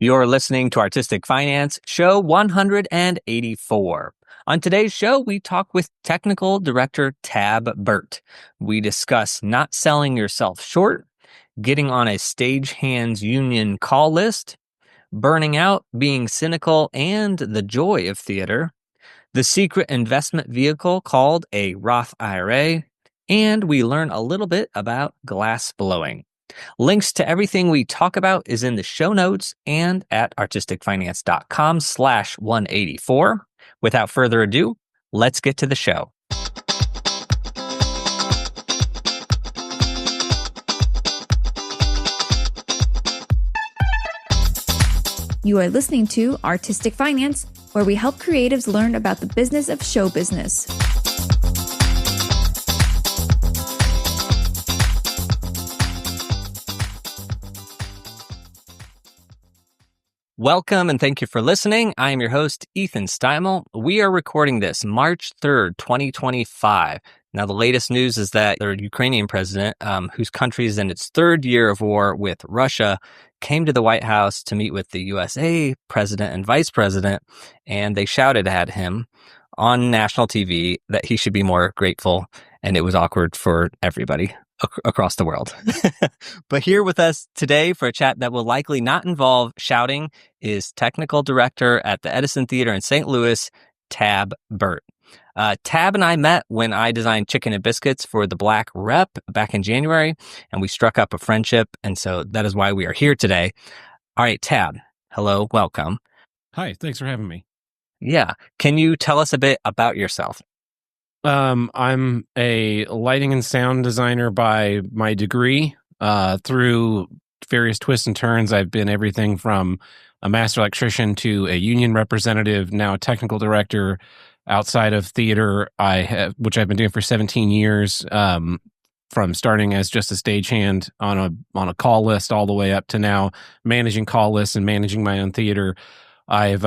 You're listening to Artistic Finance, show 184. On today's show, we talk with technical director Tab Birt. We discuss not selling yourself short, getting on a stagehands union call list, burning out, being cynical, and the joy of theater, the secret investment vehicle called a Roth IRA, and we learn a little bit about glass blowing. Links to everything we talk about is in the show notes and at artisticfinance.com/184. Without further ado, let's get to the show. You are listening to Artistic Finance, where we help creatives learn about the business of show business. Welcome and thank you for listening. I am your host, Ethan Steimel. We are recording this March 3rd, 2025. Now, the latest news is that the Ukrainian president, whose country is in its third year of war with Russia, came to the White House to meet with the USA president and vice president, and they shouted at him on national TV that he should be more grateful, and it was awkward for everybody across the world. But here with us today for a chat that will likely not involve shouting is technical director at the Edison Theatre in St. Louis, Tab Birt. Tab and I met when I designed chicken and biscuits for the Black Rep back in January, and we struck up a friendship, and so that is why we are here today. All right, Tab, hello, welcome. Hi, thanks for having me. Yeah, can you tell us a bit about yourself? I'm a lighting and sound designer by my degree. Through various twists and turns, I've been everything from a master electrician to a union representative, now a technical director outside of theater. Which I've been doing for 17 years, from starting as just a stagehand on a call list all the way up to now managing call lists and managing my own theater. I've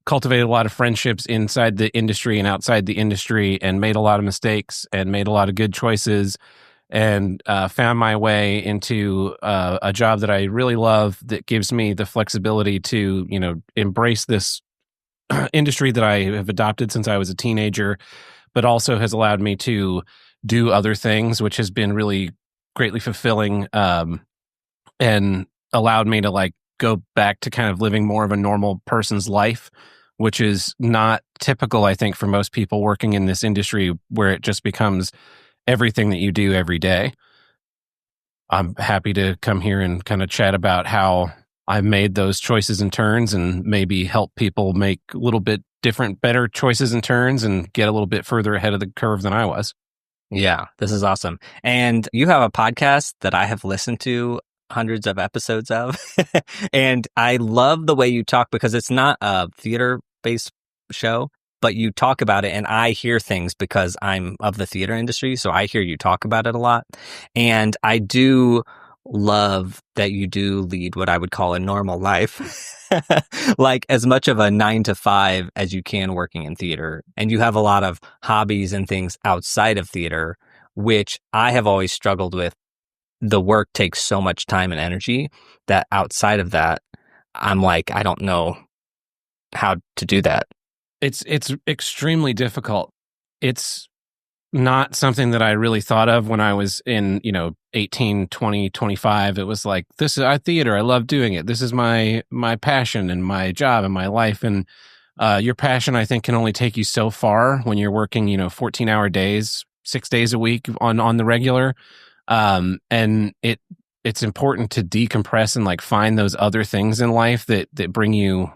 cultivated a lot of friendships inside the industry and outside the industry, and made a lot of mistakes and made a lot of good choices, and found my way into a job that I really love, that gives me the flexibility to, embrace this industry that I have adopted since I was a teenager, but also has allowed me to do other things, which has been really greatly fulfilling, and allowed me to go back to kind of living more of a normal person's life, which is not typical, I think, for most people working in this industry, where it just becomes everything that you do every day. I'm happy to come here and kind of chat about how I made those choices and turns, and maybe help people make a little bit different, better choices and turns, and get a little bit further ahead of the curve than I was. Yeah, this is awesome. And you have a podcast that I have listened to hundreds of episodes of. And I love the way you talk, because it's not a theater-based show, but you talk about it, and I hear things because I'm of the theater industry, so I hear you talk about it a lot. And I do love that you do lead what I would call a normal life, like as much of a 9 to 5 as you can working in theater. And you have a lot of hobbies and things outside of theater, which I have always struggled with. The work takes so much time and energy that outside of that, I'm like, I don't know how to do that. It's extremely difficult. It's not something that I really thought of when I was in, 18, 20, 25. It was like, this is theater. I love doing it. This is my passion and my job and my life. And your passion, I think, can only take you so far when you're working, 14-hour days, 6 days a week on the regular. And it's important to decompress and find those other things in life that bring you,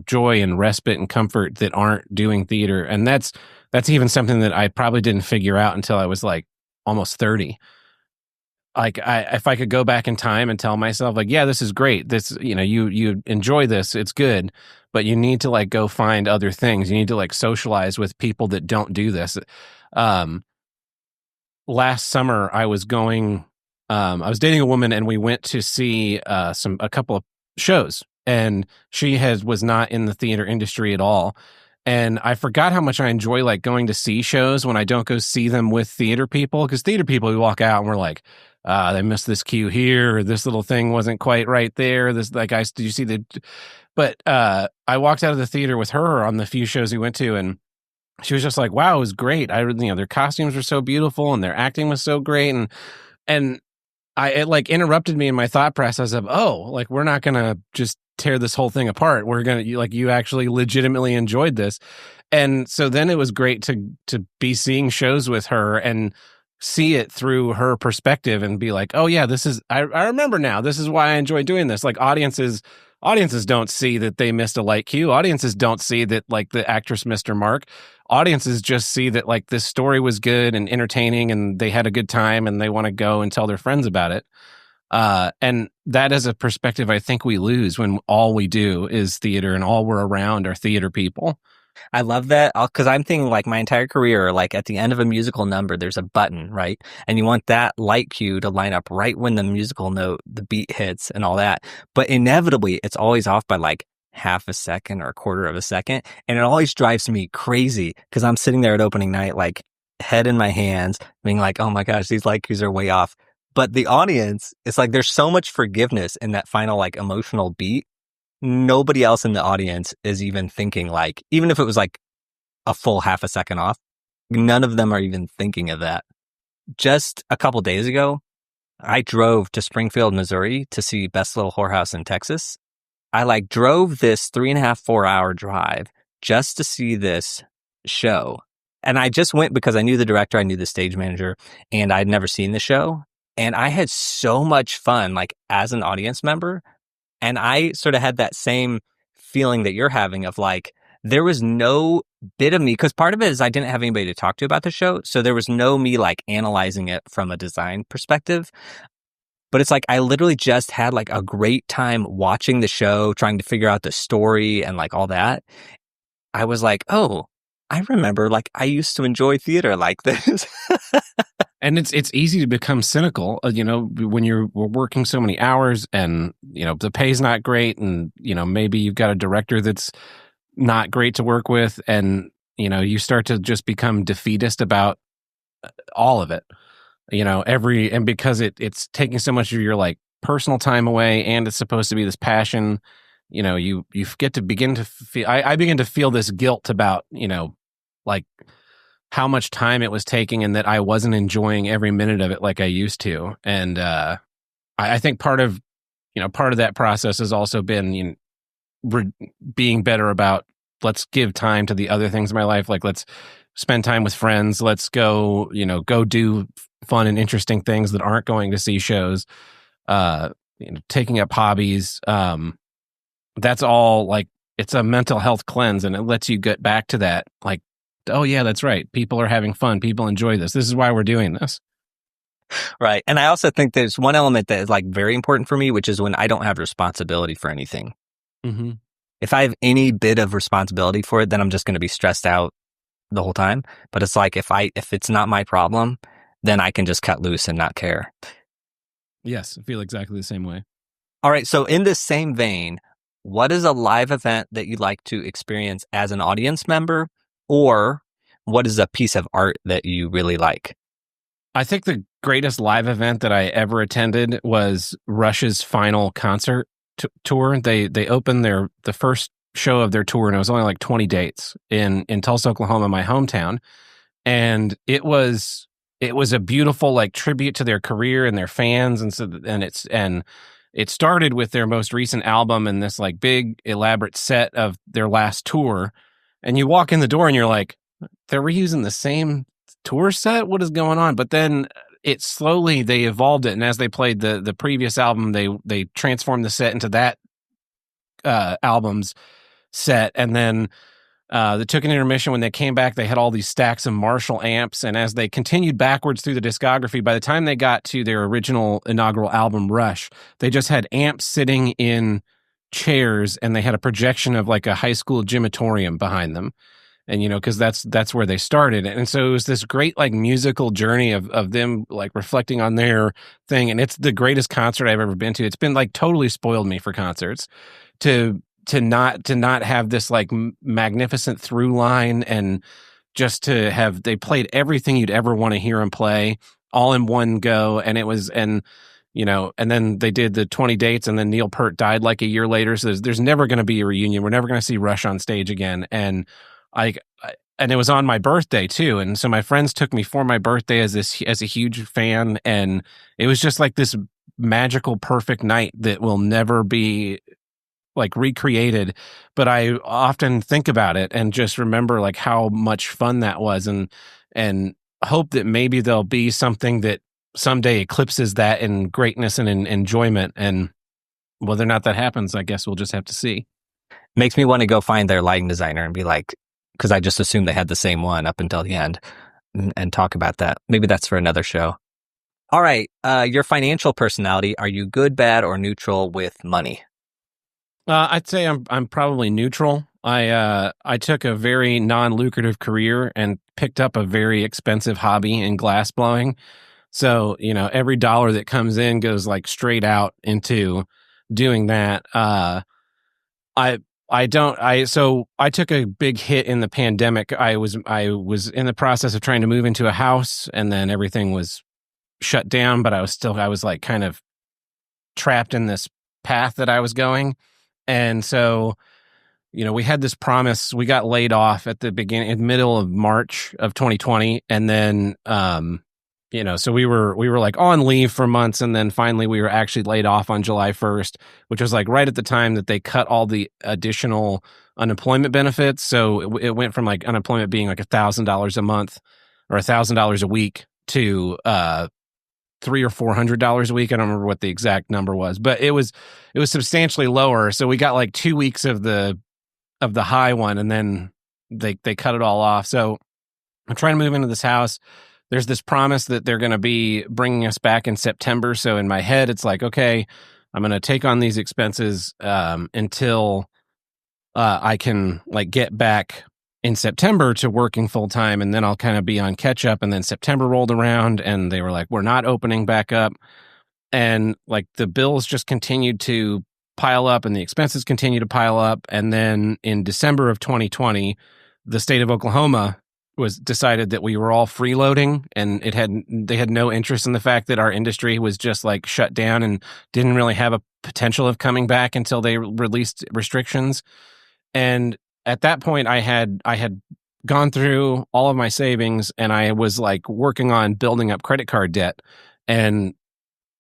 joy and respite and comfort that aren't doing theater. And that's even something that I probably didn't figure out until I was almost 30. If I could go back in time and tell myself yeah, this is great. This, you enjoy this. It's good, but you need to go find other things. You need to socialize with people that don't do this. Last summer, I was dating a woman, and we went to see a couple of shows, and she was not in the theater industry at all. And I forgot how much I enjoy like going to see shows when I don't go see them with theater people. Because theater people, we walk out and we're like, they missed this cue here, or this little thing wasn't quite right there. This, like, did you see the? But I walked out of the theater with her on the few shows we went to, and she was just like, "Wow, it was great. Their costumes were so beautiful, and their acting was so great." And it like interrupted me in my thought process of, oh, like we're not gonna just tear this whole thing apart. We're gonna, like, you actually legitimately enjoyed this. And so then it was great to be seeing shows with her and see it through her perspective and be like, oh yeah, this is, I remember now, this is why I enjoy doing this. Like audiences don't see that they missed a light cue. Audiences don't see that like the actress missed her mark. Audiences just see that like this story was good and entertaining and they had a good time and they want to go and tell their friends about it. And that is a perspective I think we lose when all we do is theater and all we're around are theater people. I love that, because I'm thinking like my entire career, like at the end of a musical number, there's a button, right? And you want that light cue to line up right when the musical note, the beat hits and all that. But inevitably, it's always off by like half a second or a quarter of a second. And it always drives me crazy because I'm sitting there at opening night, like head in my hands, being like, oh my gosh, these light cues are way off. But the audience, it's like there's so much forgiveness in that final like emotional beat. Nobody else in the audience is even thinking like, even if it was like a full half a second off, none of them are even thinking of that. Just a couple days ago, I drove to Springfield, Missouri to see Best Little Whorehouse in Texas. I like drove this 3.5, 4 hour drive just to see this show. And I just went because I knew the director, I knew the stage manager, and I'd never seen the show. And I had so much fun, like as an audience member. And I sort of had that same feeling that you're having of like, there was no bit of me, because part of it is I didn't have anybody to talk to about the show. So there was no me like analyzing it from a design perspective. But it's like, I literally just had like a great time watching the show, trying to figure out the story and like all that. I was like, oh, I remember like I used to enjoy theater like this. And it's easy to become cynical, when you're working so many hours and, the pay's not great and, maybe you've got a director that's not great to work with and, you start to just become defeatist about all of it, and because it's taking so much of your like personal time away and it's supposed to be this passion, you get to begin to feel, I begin to feel this guilt about, like how much time it was taking and that I wasn't enjoying every minute of it like I used to. And I think part of that process has also been being better about, let's give time to the other things in my life. Like let's spend time with friends. Let's go do fun and interesting things that aren't going to see shows, taking up hobbies. That's all like, it's a mental health cleanse and it lets you get back to that. Like, oh yeah, that's right. People are having fun. People enjoy this. This is why we're doing this. Right. And I also think there's one element that is like very important for me, which is when I don't have responsibility for anything. Mm-hmm. If I have any bit of responsibility for it, then I'm just going to be stressed out the whole time. But it's like, if it's not my problem, then I can just cut loose and not care. Yes. I feel exactly the same way. All right. So in this same vein, what is a live event that you'd like to experience as an audience member? Or what is a piece of art that you really like? I think the greatest live event that I ever attended was Rush's final concert tour. They opened the first show of their tour, and it was only like 20 dates in Tulsa, Oklahoma, my hometown. And it was a beautiful like tribute to their career and their fans, and it started with their most recent album and this like big elaborate set of their last tour. And you walk in the door and you're like, they're reusing the same tour set? What is going on? But then they evolved it. And as they played the previous album, they transformed the set into that album's set. And then they took an intermission. When they came back, they had all these stacks of Marshall amps. And as they continued backwards through the discography, by the time they got to their original inaugural album, Rush, they just had amps sitting in chairs and they had a projection of like a high school gymatorium behind them. And, because that's where they started. And so it was this great like musical journey of them like reflecting on their thing. And it's the greatest concert I've ever been to. It's been like totally spoiled me for concerts to to not have this like magnificent through line, and just to have, they played everything you'd ever want to hear them play all in one go. And it was, and then they did the 20 dates, and then Neil Peart died like a year later. So there's never going to be a reunion. We're never going to see Rush on stage again. And and it was on my birthday too. And so my friends took me for my birthday as a huge fan. And it was just like this magical, perfect night that will never be like recreated. But I often think about it and just remember like how much fun that was, and hope that maybe there'll be something that someday eclipses that in greatness and in enjoyment. And whether or not that happens, I guess we'll just have to see. Makes me want to go find their lighting designer and be like, because I just assumed they had the same one up until the end, and talk about that. Maybe that's for another show. All right. Your financial personality, are you good, bad, or neutral with money? I'd say I'm probably neutral. I took a very non-lucrative career and picked up a very expensive hobby in glass blowing. So, every dollar that comes in goes like straight out into doing that. So I took a big hit in the pandemic. I was in the process of trying to move into a house, and then everything was shut down, but I was like kind of trapped in this path that I was going. And so, we had this promise. We got laid off at the middle of March of 2020. And then, so we were like on leave for months. And then finally we were actually laid off on July 1st, which was like right at the time that they cut all the additional unemployment benefits. So it went from like unemployment being like $1,000 a month or $1,000 a week to, $300 or $400 a week. I don't remember what the exact number was, but it was substantially lower. So we got like 2 weeks of the high one, and then they cut it all off. So I'm trying to move into this house. There's this promise that they're going to be bringing us back in September. So in my head, it's like, okay, I'm going to take on these expenses until I can like get back in September to working full time, and then I'll kind of be on catch up. And then September rolled around, and they were like, we're not opening back up. And like the bills just continued to pile up, and the expenses continue to pile up. And then in December of 2020, the state of Oklahoma decided that we were all freeloading, and they had no interest in the fact that our industry was just like shut down and didn't really have a potential of coming back until they released restrictions. And at that point, I had gone through all of my savings, and I was like working on building up credit card debt, and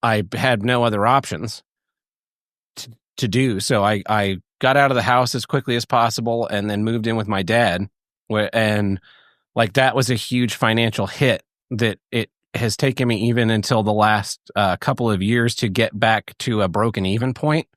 I had no other options to do. So I got out of the house as quickly as possible, and then moved in with my dad. And like that was a huge financial hit that it has taken me even until the last couple of years to get back to a broken even point.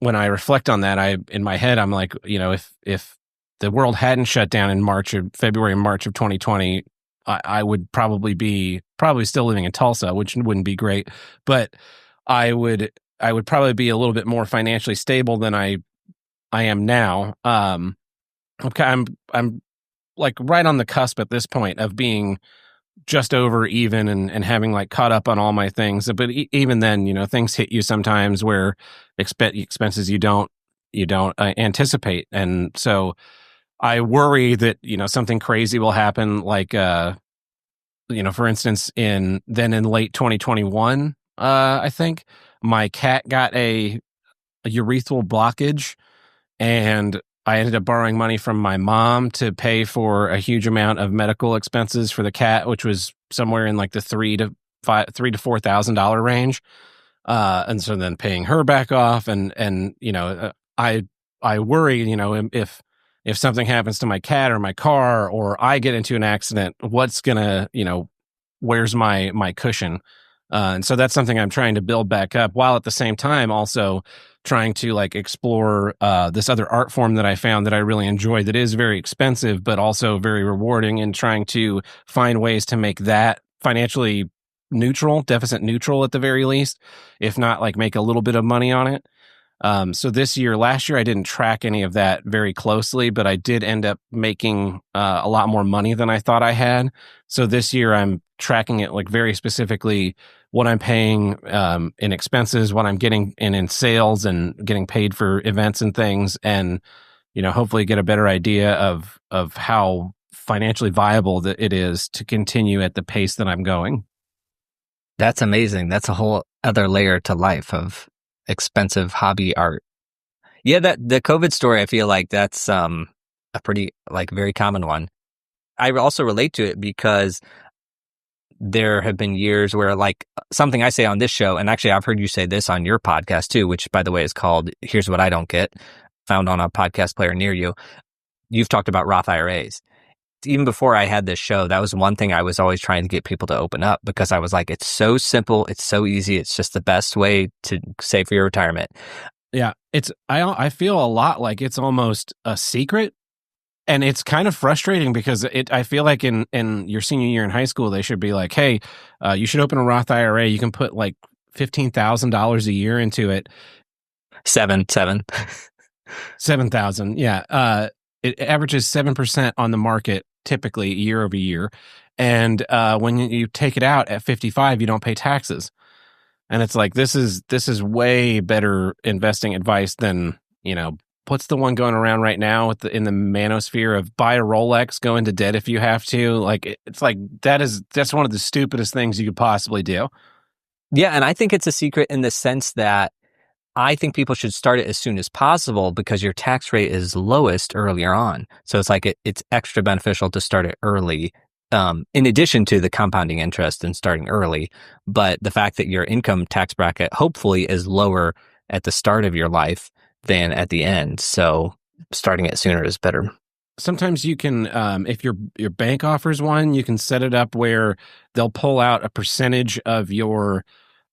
When I reflect on that, in my head, I'm like, if the world hadn't shut down in February and March of 2020, I would probably be still living in Tulsa, which wouldn't be great, but I would probably be a little bit more financially stable than I am now. I'm like right on the cusp at this point of being just over even and having like caught up on all my things. But even then, things hit you sometimes where expenses you don't anticipate. And so I worry that, something crazy will happen. Like, for instance, in late 2021, I think my cat got a urethral blockage, and I ended up borrowing money from my mom to pay for a huge amount of medical expenses for the cat, which was somewhere in like the $3,000 to $4,000 range. And so then paying her back off, and I worry, if something happens to my cat or my car, or I get into an accident, what's gonna, where's my cushion? And so that's something I'm trying to build back up, while at the same time also trying to like explore this other art form that I found that I really enjoy, that is very expensive, but also very rewarding, and trying to find ways to make that financially neutral, deficit neutral at the very least, if not like make a little bit of money on it. So last year, I didn't track any of that very closely, but I did end up making a lot more money than I thought I had. So this year I'm tracking it like very specifically what I'm paying in expenses, what I'm getting in sales, and getting paid for events and things, and hopefully get a better idea of how financially viable that it is to continue at the pace that I'm going. That's amazing. That's a whole other layer to life of expensive hobby art. Yeah, the COVID story, I feel like that's a pretty very common one. I also relate to it because there have been years where something I say on this show, and actually I've heard you say this on your podcast too, which by the way is called Here's What I Don't Get, found on a podcast player near you. You've talked about Roth IRAs. Even before I had this show, that was one thing I was always trying to get people to open up, because I was like, it's so simple, it's so easy, it's just the best way to save for your retirement. Yeah, I feel a lot like it's almost a secret. And it's kind of frustrating because I feel like in your senior year in high school, they should be like, hey, you should open a Roth IRA. You can put like $15,000 a year into it. 7,000. Yeah. It averages 7% on the market typically year over year. And when you take it out at 55, you don't pay taxes. And it's like, this is way better investing advice than, what's the one going around right now in the manosphere of buy a Rolex, go into debt if you have to. Like, it's like, that's one of the stupidest things you could possibly do. Yeah. And I think it's a secret in the sense that I think people should start it as soon as possible because your tax rate is lowest earlier on. So it's like it's extra beneficial to start it early, in addition to the compounding interest and starting early. But the fact that your income tax bracket hopefully is lower at the start of your life than at the end. So starting it sooner is better. Sometimes you can, if your bank offers one, you can set it up where they'll pull out a percentage of your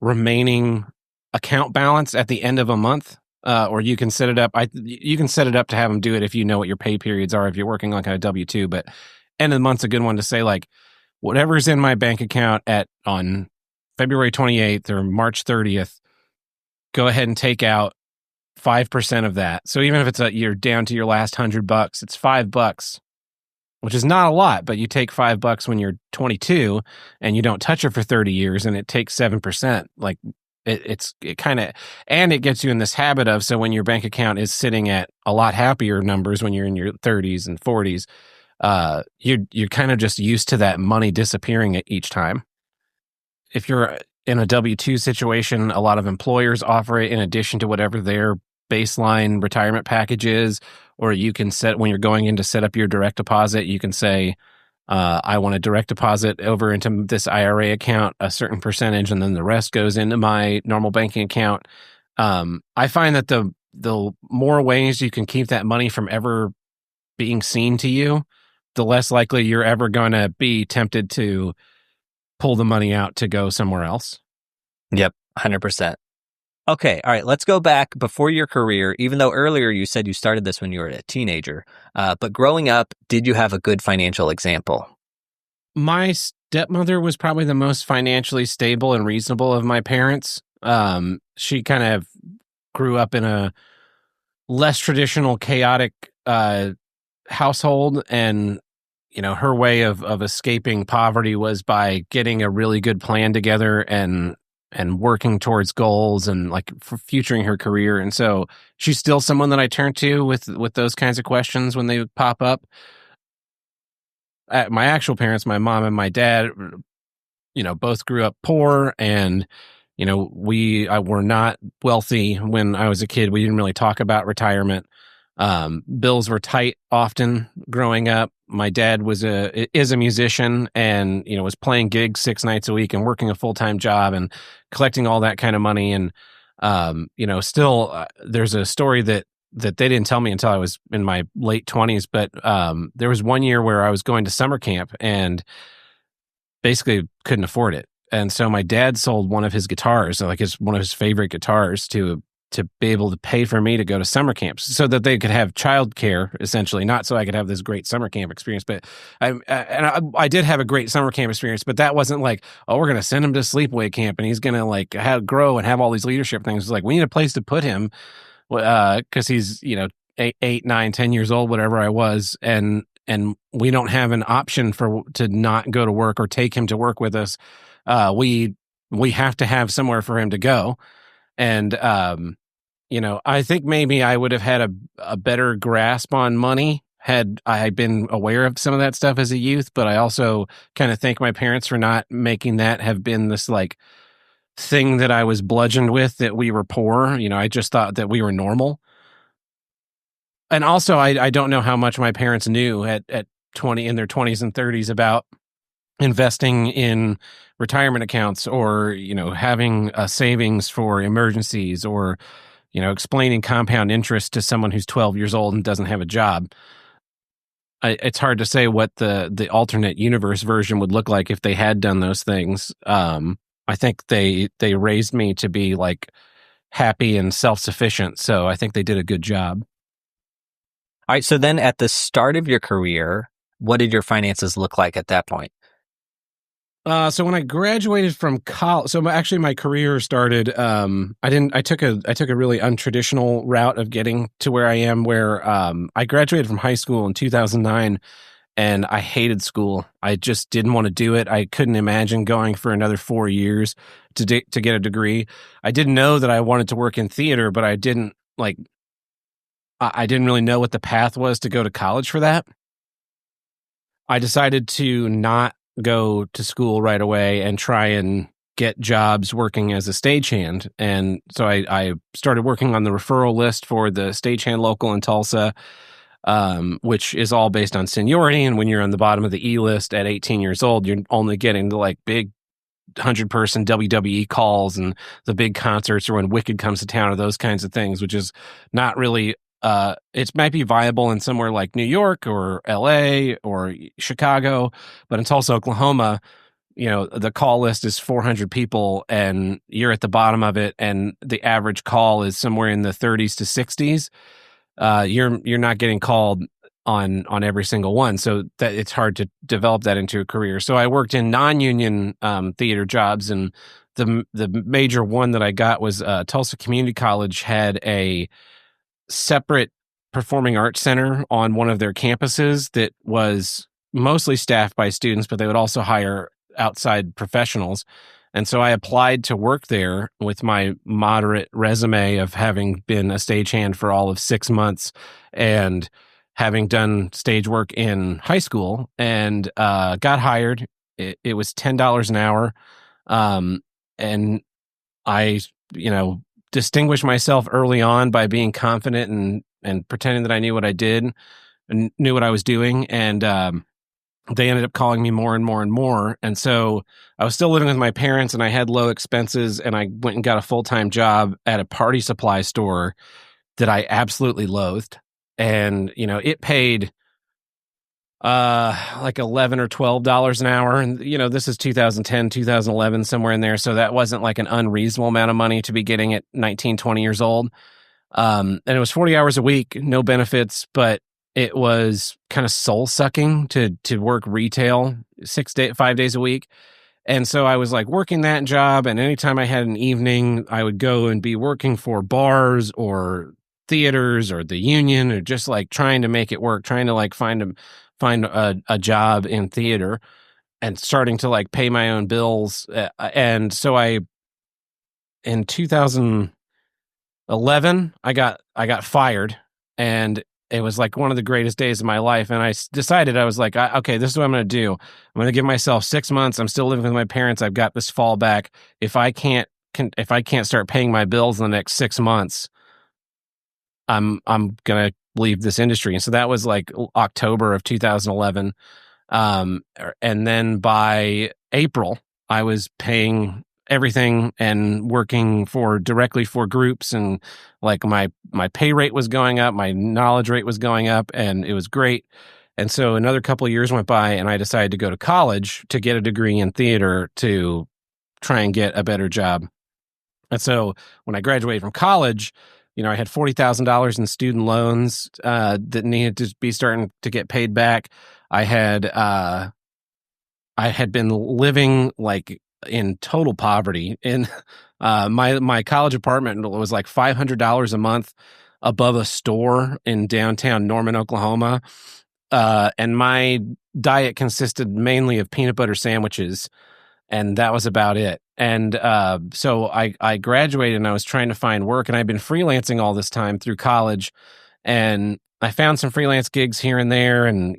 remaining account balance at the end of a month, or you can set it up. You can set it up to have them do it if you know what your pay periods are if you're working like on a W-2. But end of the month's a good one to say, like, whatever's in my bank account on February 28th or March 30th, go ahead and take out 5% of that. So even if you're down to your last $100, it's $5, which is not a lot, but you take $5 when you're 22 and you don't touch it for 30 years and it takes 7%. Like it kind of, and it gets you in this habit of, so when your bank account is sitting at a lot happier numbers when you're in your 30s and 40s, you're kind of just used to that money disappearing at each time. If you're in a W-2 situation, a lot of employers offer it in addition to whatever their baseline retirement package is, or you can set, when you're going in to set up your direct deposit, you can say, I want to direct deposit over into this IRA account a certain percentage, and then the rest goes into my normal banking account. I find that the more ways you can keep that money from ever being seen to you, the less likely you're ever going to be tempted to pull the money out to go somewhere else. Yep, 100%. Okay, all right, let's go back before your career, even though earlier you said you started this when you were a teenager. But growing up, did you have a good financial example? My stepmother was probably the most financially stable and reasonable of my parents. She kind of grew up in a less traditional, chaotic household, and her way of escaping poverty was by getting a really good plan together and working towards goals and like for futuring her career. And so she's still someone that I turn to with those kinds of questions when they pop up. My actual parents, my mom and my dad, both grew up poor, and we were not wealthy when I was a kid. We didn't really talk about retirement. Bills were tight often growing up. My dad is a musician and, was playing gigs 6 nights a week and working a full-time job and collecting all that kind of money. And, still, there's a story that they didn't tell me until I was in my late 20s. But, there was one year where I was going to summer camp and basically couldn't afford it. And so my dad sold one of his guitars, like one of his favorite guitars, to be able to pay for me to go to summer camps so that they could have childcare, essentially, not so I could have this great summer camp experience. But I did have a great summer camp experience, but that wasn't like, oh, we're going to send him to sleepaway camp and he's going to like grow and have all these leadership things. It's like, we need a place to put him because he's, 8, 9, 10 years old, whatever I was. And we don't have an option to not go to work or take him to work with us. We we have to have somewhere for him to go. And, I think maybe I would have had a better grasp on money had I been aware of some of that stuff as a youth. But I also kind of thank my parents for not making that have been this like thing that I was bludgeoned with, that we were poor. I just thought that we were normal. And also, I don't know how much my parents knew at 20 in their 20s and 30s about investing in retirement accounts, or having a savings for emergencies, or explaining compound interest to someone who's 12 years old and doesn't have a job. It's hard to say what the alternate universe version would look like if they had done those things. I think they raised me to be like happy and self-sufficient, so I think they did a good job. All right, so then at the start of your career, what did your finances look like at that point? So when I graduated from college, so actually my career started, I took a really untraditional route of getting to where I am, where I graduated from high school in 2009, and I hated school. I just didn't want to do it. I couldn't imagine going for another 4 years to get a degree. I didn't know that I wanted to work in theater, but I didn't really know what the path was to go to college for that. I decided to not go to school right away and try and get jobs working as a stagehand. And so I started working on the referral list for the stagehand local in Tulsa, which is all based on seniority. And when you're on the bottom of the E list at 18 years old, you're only getting the like big 100-person WWE calls and the big concerts, or when Wicked comes to town, or those kinds of things, which is not really it might be viable in somewhere like New York or LA or Chicago, but in Tulsa, Oklahoma, the call list is 400 people and you're at the bottom of it, and the average call is somewhere in the 30s to 60s. You're not getting called on every single one, so that it's hard to develop that into a career. So I worked in non-union theater jobs, and the major one that I got was Tulsa Community College had a separate performing arts center on one of their campuses that was mostly staffed by students, but they would also hire outside professionals. And so I applied to work there with my moderate resume of having been a stagehand for all of 6 months and having done stage work in high school, and got hired. It was $10 an hour. And I, distinguished myself early on by being confident and pretending that I knew what I did and knew what I was doing. And they ended up calling me more and more and more. And so I was still living with my parents, and I had low expenses, and I went and got a full-time job at a party supply store that I absolutely loathed. And, it paid like $11 or $12 an hour. And, this is 2010, 2011, somewhere in there. So that wasn't like an unreasonable amount of money to be getting at 19, 20 years old. And it was 40 hours a week, no benefits, but it was kind of soul sucking to work retail 5 days a week. And so I was like working that job. And anytime I had an evening, I would go and be working for bars or theaters or the union, or just like trying to make it work, trying to like find a job in theater, and starting to like pay my own bills. And so in 2011, I got fired, and it was like one of the greatest days of my life. And I decided, I was like, okay, this is what I'm going to do. I'm going to give myself 6 months. I'm still living with my parents. I've got this fallback. If I can't start paying my bills in the next 6 months, I'm going to leave this industry. And so that was like October of 2011. And then by April, I was paying everything and working directly for groups, and like my pay rate was going up, my knowledge rate was going up, and it was great. And so another couple of years went by, and I decided to go to college to get a degree in theater to try and get a better job. And so when I graduated from college, I had $40,000 in student loans that needed to be starting to get paid back. I had been living like in total poverty. In my college apartment was like $500 a month above a store in downtown Norman, Oklahoma, and my diet consisted mainly of peanut butter sandwiches, and that was about it. And so I graduated and I was trying to find work, and I've been freelancing all this time through college, and I found some freelance gigs here and there, and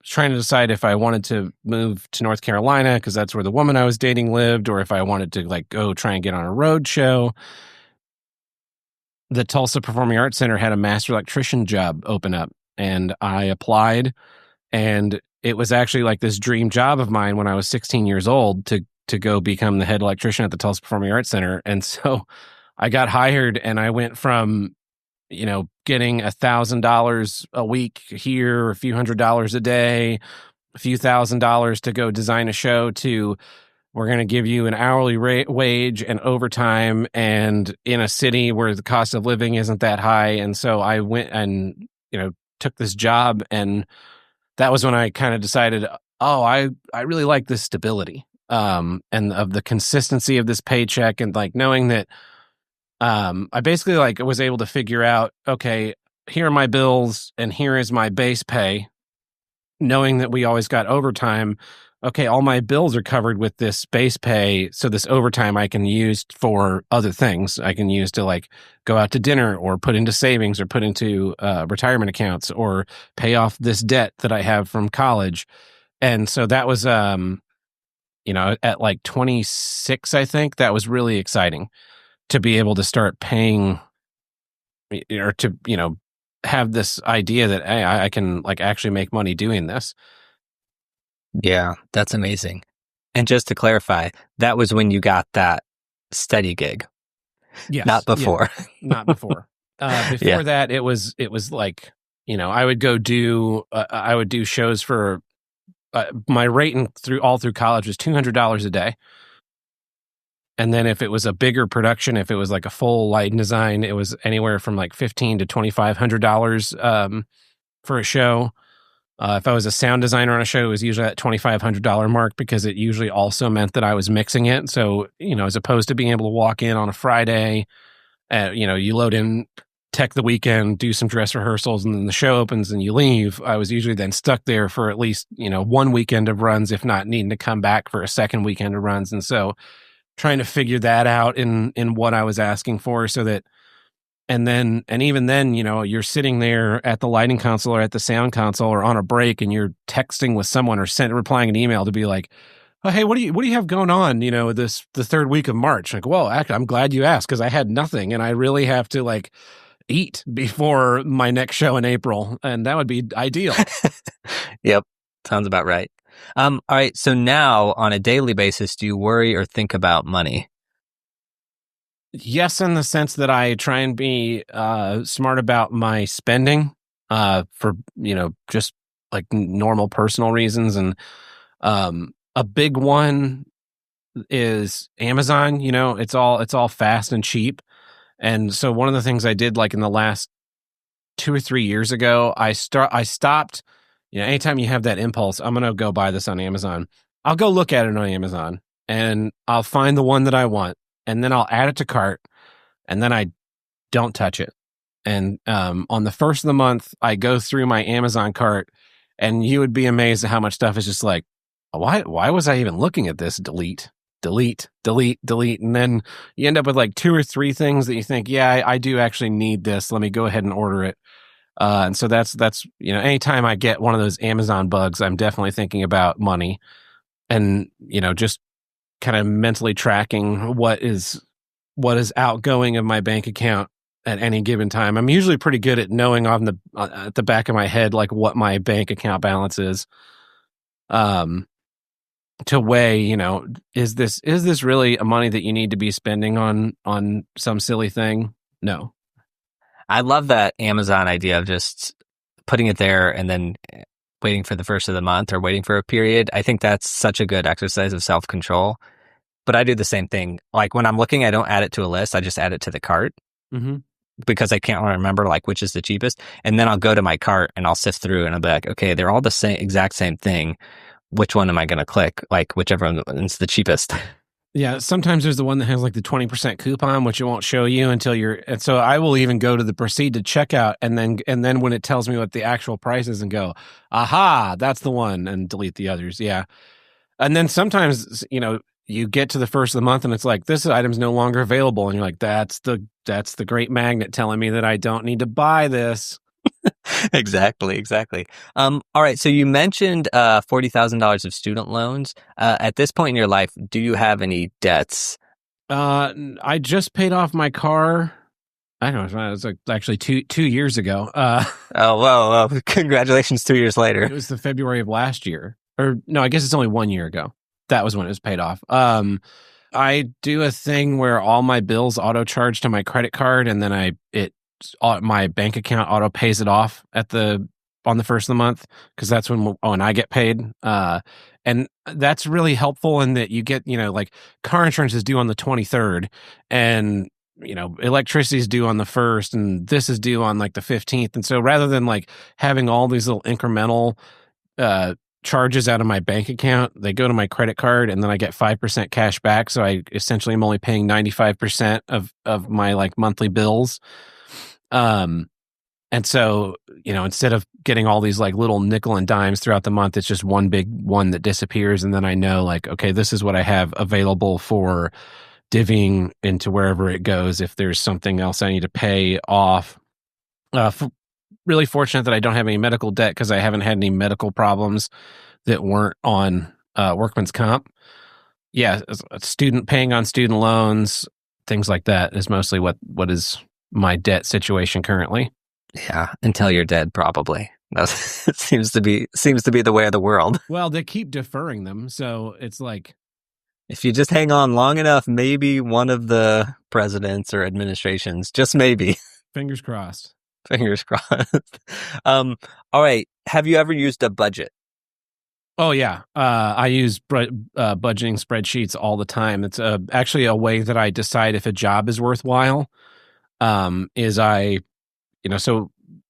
trying to decide if I wanted to move to North Carolina because that's where the woman I was dating lived, or if I wanted to like go try and get on a road show. The Tulsa Performing Arts Center had a master electrician job open up, and I applied, and it was actually like this dream job of mine when I was 16 years old to go become the head electrician at the Tulsa Performing Arts Center. And so I got hired, and I went from, getting $1,000 a week here, a few $100s a day, a few $1,000s to go design a show, to we're going to give you an hourly wage and overtime, and in a city where the cost of living isn't that high. And so I went and, took this job, and that was when I kind of decided, oh, I really like this stability, and of the consistency of this paycheck, and like knowing that I basically like was able to figure out, okay, here are my bills and here is my base pay, knowing that we always got overtime. Okay, all my bills are covered with this base pay, so this overtime I can use for other things. I can use to like go out to dinner, or put into savings, or put into retirement accounts, or pay off this debt that I have from college. And so that was, at like 26, I think, that was really exciting to be able to start paying, or to, have this idea that, hey, I can like actually make money doing this. Yeah, that's amazing. And just to clarify, that was when you got that steady gig. Yes. Not before. Yeah, not before. Before that, it was like, I would go I would do shows for, my rate all through college was $200 a day. And then if it was a bigger production, if it was like a full light and design, it was anywhere from like $1,500 to $2,500 for a show. If I was a sound designer on a show, it was usually at $2,500 mark, because it usually also meant that I was mixing it. So, as opposed to being able to walk in on a Friday, you load in, tech the weekend, do some dress rehearsals, and then the show opens and you leave. I was usually then stuck there for at least, one weekend of runs, if not needing to come back for a second weekend of runs. And so trying to figure that out in what I was asking for, so that, and even then, you're sitting there at the lighting console or at the sound console or on a break, and you're texting with someone or replying an email to be like, oh, hey, what do you have going on, the third week of March? Like, well, actually, I'm glad you asked, because I had nothing, and I really have to like eat before my next show in April, and that would be ideal. Yep. Sounds about right. All right. So now on a daily basis, do you worry or think about money? Yes, in the sense that I try and be smart about my spending for, just like normal personal reasons. And a big one is Amazon. It's all fast and cheap. And so one of the things I did like in the last 2 or 3 years ago, I stopped, anytime you have that impulse, I'm going to go buy this on Amazon. I'll go look at it on Amazon, and I'll find the one that I want, and then I'll add it to cart, and then I don't touch it. And on the first of the month, I go through my Amazon cart, and you would be amazed at how much stuff is just like, why was I even looking at this? Delete. And then you end up with like 2 or 3 things that you think, yeah, I do actually need this. Let me go ahead and order it. And so that's anytime I get one of those Amazon bugs, I'm definitely thinking about money, and just kind of mentally tracking what is outgoing of my bank account at any given time. I'm usually pretty good at knowing at the back of my head like what my bank account balance is, to weigh, is this really a money that you need to be spending on some silly thing? No. I love that Amazon idea of just putting it there and then waiting for the first of the month, or waiting for a period. I think that's such a good exercise of self-control. But I do the same thing. Like when I'm looking, I don't add it to a list. I just add it to the cart, because I can't remember like which is the cheapest. And then I'll go to my cart and I'll sift through, and I'll be like, okay, they're all the exact same thing. Which one am I going to click? Like whichever one is the cheapest. Yeah, sometimes there's the one that has like the 20% coupon, which it won't show you until and so I will even go to the proceed to checkout, and then when it tells me what the actual price is, and go, aha, that's the one, and delete the others. Yeah. And then sometimes, you get to the first of the month and it's like, this item's no longer available. And you're like, that's the great magnet telling me that I don't need to buy this. Exactly. All right. So you mentioned $40,000 of student loans. At this point in your life, do you have any debts? I just paid off my car. I don't know. It was like actually two years ago. Oh, well, congratulations 2 years later. It was the February of last year. Or no, I guess it's only 1 year ago. That was when it was paid off. I do a thing where all my bills auto charge to my credit card, and then my bank account auto pays it off on the first of the month, because that's when I get paid. And that's really helpful in that you get, like car insurance is due on the 23rd, and electricity is due on the 1st, and this is due on like the 15th. And so rather than like having all these little incremental charges out of my bank account, they go to my credit card, and then I get 5% cash back. So I essentially am only paying 95% of my like monthly bills. And so, instead of getting all these like little nickel and dimes throughout the month, it's just one big one that disappears. And then I know like, okay, this is what I have available for divvying into wherever it goes if there's something else I need to pay off. Really fortunate that I don't have any medical debt, because I haven't had any medical problems that weren't on workman's comp. Yeah, paying on student loans, things like that is mostly what is my debt situation currently. Yeah, until you're dead, probably. It seems to be the way of the world. Well, they keep deferring them, so it's like, if you just hang on long enough, maybe one of the presidents or administrations, just maybe. Fingers crossed. Fingers crossed. All right. Have you ever used a budget? Oh, yeah. I use budgeting spreadsheets all the time. It's actually a way that I decide if a job is worthwhile. So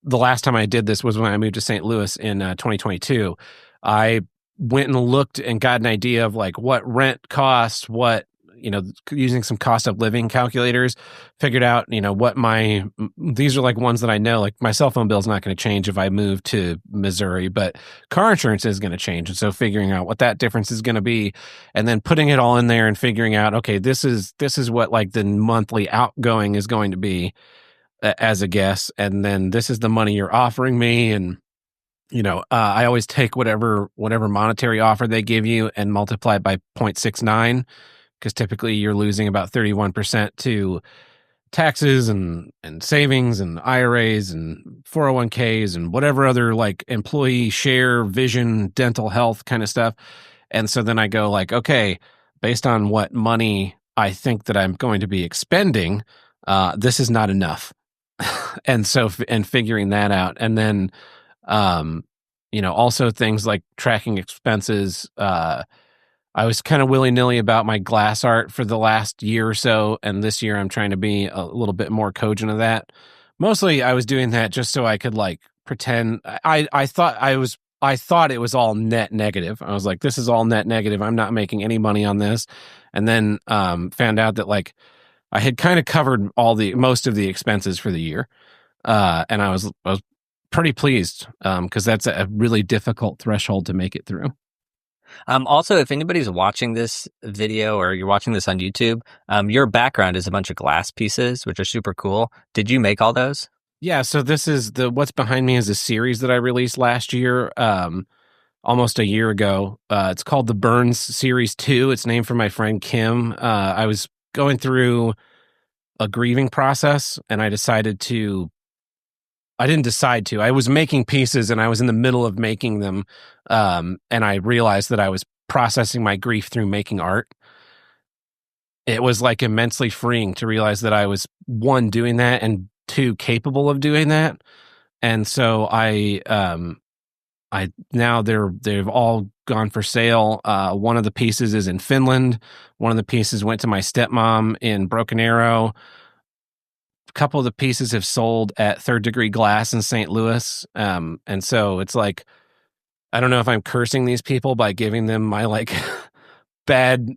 the last time I did this was when I moved to St. Louis in 2022. I went and looked and got an idea of like what rent costs, using some cost of living calculators, figured out, these are like ones that I know, like my cell phone bill is not going to change if I move to Missouri, but car insurance is going to change. And so figuring out what that difference is going to be, and then putting it all in there and figuring out, okay, this is what like the monthly outgoing is going to be as a guess. And then this is the money you're offering me. And, I always take whatever monetary offer they give you and multiply it by 0.69. Because typically you're losing about 31% to taxes and savings and IRAs and 401ks and whatever other like employee share, vision, dental health kind of stuff. And so then I go like, okay, based on what money I think that I'm going to be expending, this is not enough. And so, figuring that out. And then, also things like tracking expenses. I was kind of willy-nilly about my glass art for the last year or so, and this year I'm trying to be a little bit more cogent of that. Mostly I was doing that just so I could like pretend I thought it was all net negative. I was like, this is all net negative. I'm not making any money on this. And then found out that like I had kind of covered most of the expenses for the year. And I was pretty pleased because that's a really difficult threshold to make it through. Also, if anybody's watching this video or you're watching this on YouTube, your background is a bunch of glass pieces, which are super cool. Did you make all those? Yeah. So this is what's behind me is a series that I released last year, almost a year ago. It's called the Burns Series 2. It's named for my friend Kim. I was going through a grieving process, and I didn't decide to. I was making pieces, and I was in the middle of making them, and I realized that I was processing my grief through making art. It was like immensely freeing to realize that I was, one, doing that, and two, capable of doing that. And so now they've all gone for sale. One of the pieces is in Finland. One of the pieces went to my stepmom in Broken Arrow. A couple of the pieces have sold at Third Degree Glass in St. Louis. And so it's like, I don't know if I'm cursing these people by giving them my like bad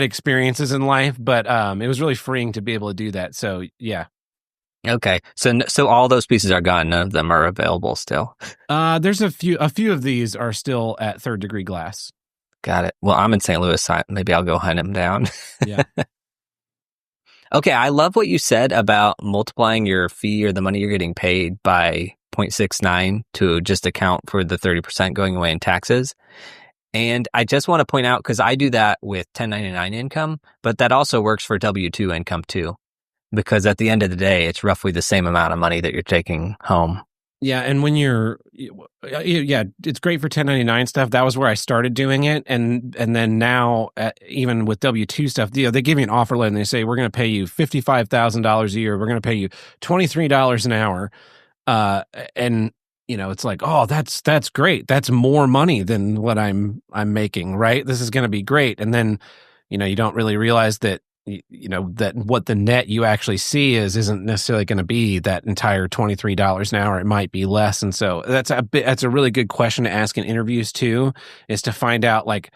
experiences in life, but it was really freeing to be able to do that. So yeah. Okay. So all those pieces are gone. None of them are available still. There's a few of these are still at Third Degree Glass. Got it. Well, I'm in St. Louis. Maybe I'll go hunt him down. Yeah. Okay, I love what you said about multiplying your fee or the money you're getting paid by 0.69 to just account for the 30% going away in taxes. And I just want to point out, because I do that with 1099 income, but that also works for W-2 income too, because at the end of the day, it's roughly the same amount of money that you're taking home. Yeah, and when it's great for 1099 stuff. That was where I started doing it, and then now, even with W-2 stuff, they give you an offer letter and they say, we're going to pay you $55,000 a year. We're going to pay you $23 an hour, and it's like, oh, that's great. That's more money than what I'm making, right? This is going to be great, and then you don't really realize that. That what the net you actually see isn't necessarily going to be that entire $23 an hour. It might be less. And so that's a really good question to ask in interviews too, is to find out like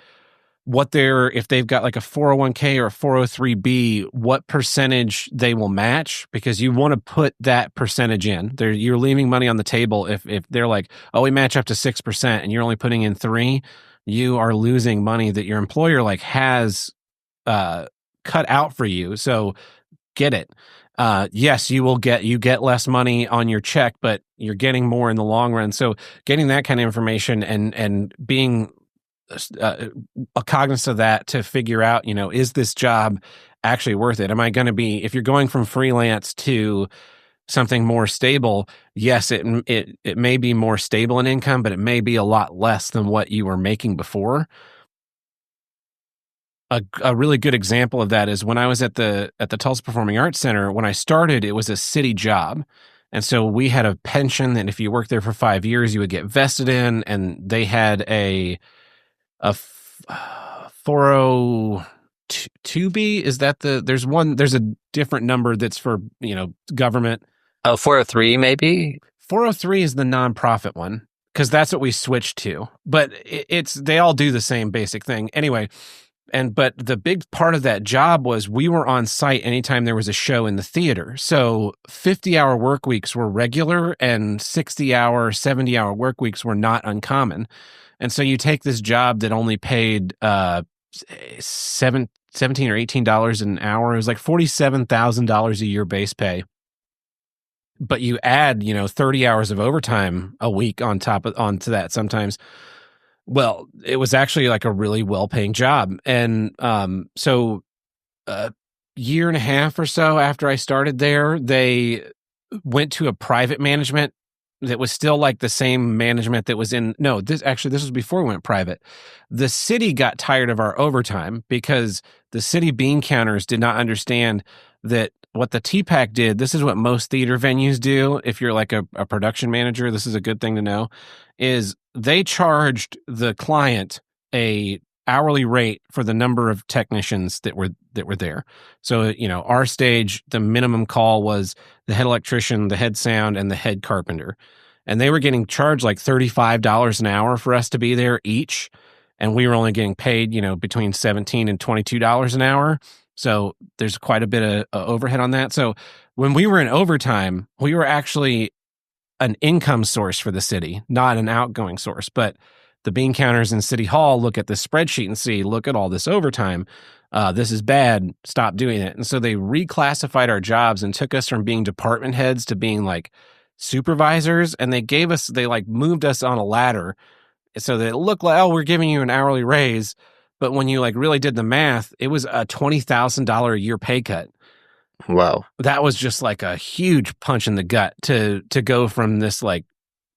if they've got like a 401k or a 403b, what percentage they will match, because you want to put that percentage in there. You're leaving money on the table. If they're like, oh, we match up to 6% and you're only putting in 3%, you are losing money that your employer like has, cut out for you. So get it. Yes, you get less money on your check, but you're getting more in the long run. So getting that kind of information and being cognizant of that to figure out, is this job actually worth it? Am I going to be, if you're going from freelance to something more stable, yes, it may be more stable in income, but it may be a lot less than what you were making before. A really good example of that is when I was at the Tulsa Performing Arts Center. When I started, it was a city job, and so we had a pension that if you worked there for 5 years, you would get vested in, and they had a 402B. Is that there's a different number that's for government. Oh, 403 maybe. 403 is the nonprofit one, because that's what we switched to. But they all do the same basic thing anyway. But the big part of that job was we were on site anytime there was a show in the theater. So 50-hour work weeks were regular, and 60-hour, 70-hour work weeks were not uncommon. And so you take this job that only paid $17 or $18 an hour. It was like $47,000 a year base pay. But you add 30 hours of overtime a week onto that sometimes. Well, it was actually like a really well-paying job. And so a year and a half or so after I started there, they went to a private management that was still like the same management that was this was before we went private. The city got tired of our overtime because the city bean counters did not understand that what the TPAC did. This is what most theater venues do. If you're like a production manager, this is a good thing to know, is they charged the client a hourly rate for the number of technicians that were there. So, our stage, the minimum call was the head electrician, the head sound, and the head carpenter. And they were getting charged like $35 an hour for us to be there each. And we were only getting paid, between $17 and $22 an hour. So there's quite a bit of overhead on that. So when we were in overtime, we were actually an income source for the city, not an outgoing source. But the bean counters in City Hall look at the spreadsheet and see, look at all this overtime. This is bad. Stop doing it. And so they reclassified our jobs and took us from being department heads to being like supervisors. And they moved us on a ladder so that it looked like, oh, we're giving you an hourly raise. But when you really did the math, it was a $20,000 a year pay cut. Wow. That was just like a huge punch in the gut to go from this like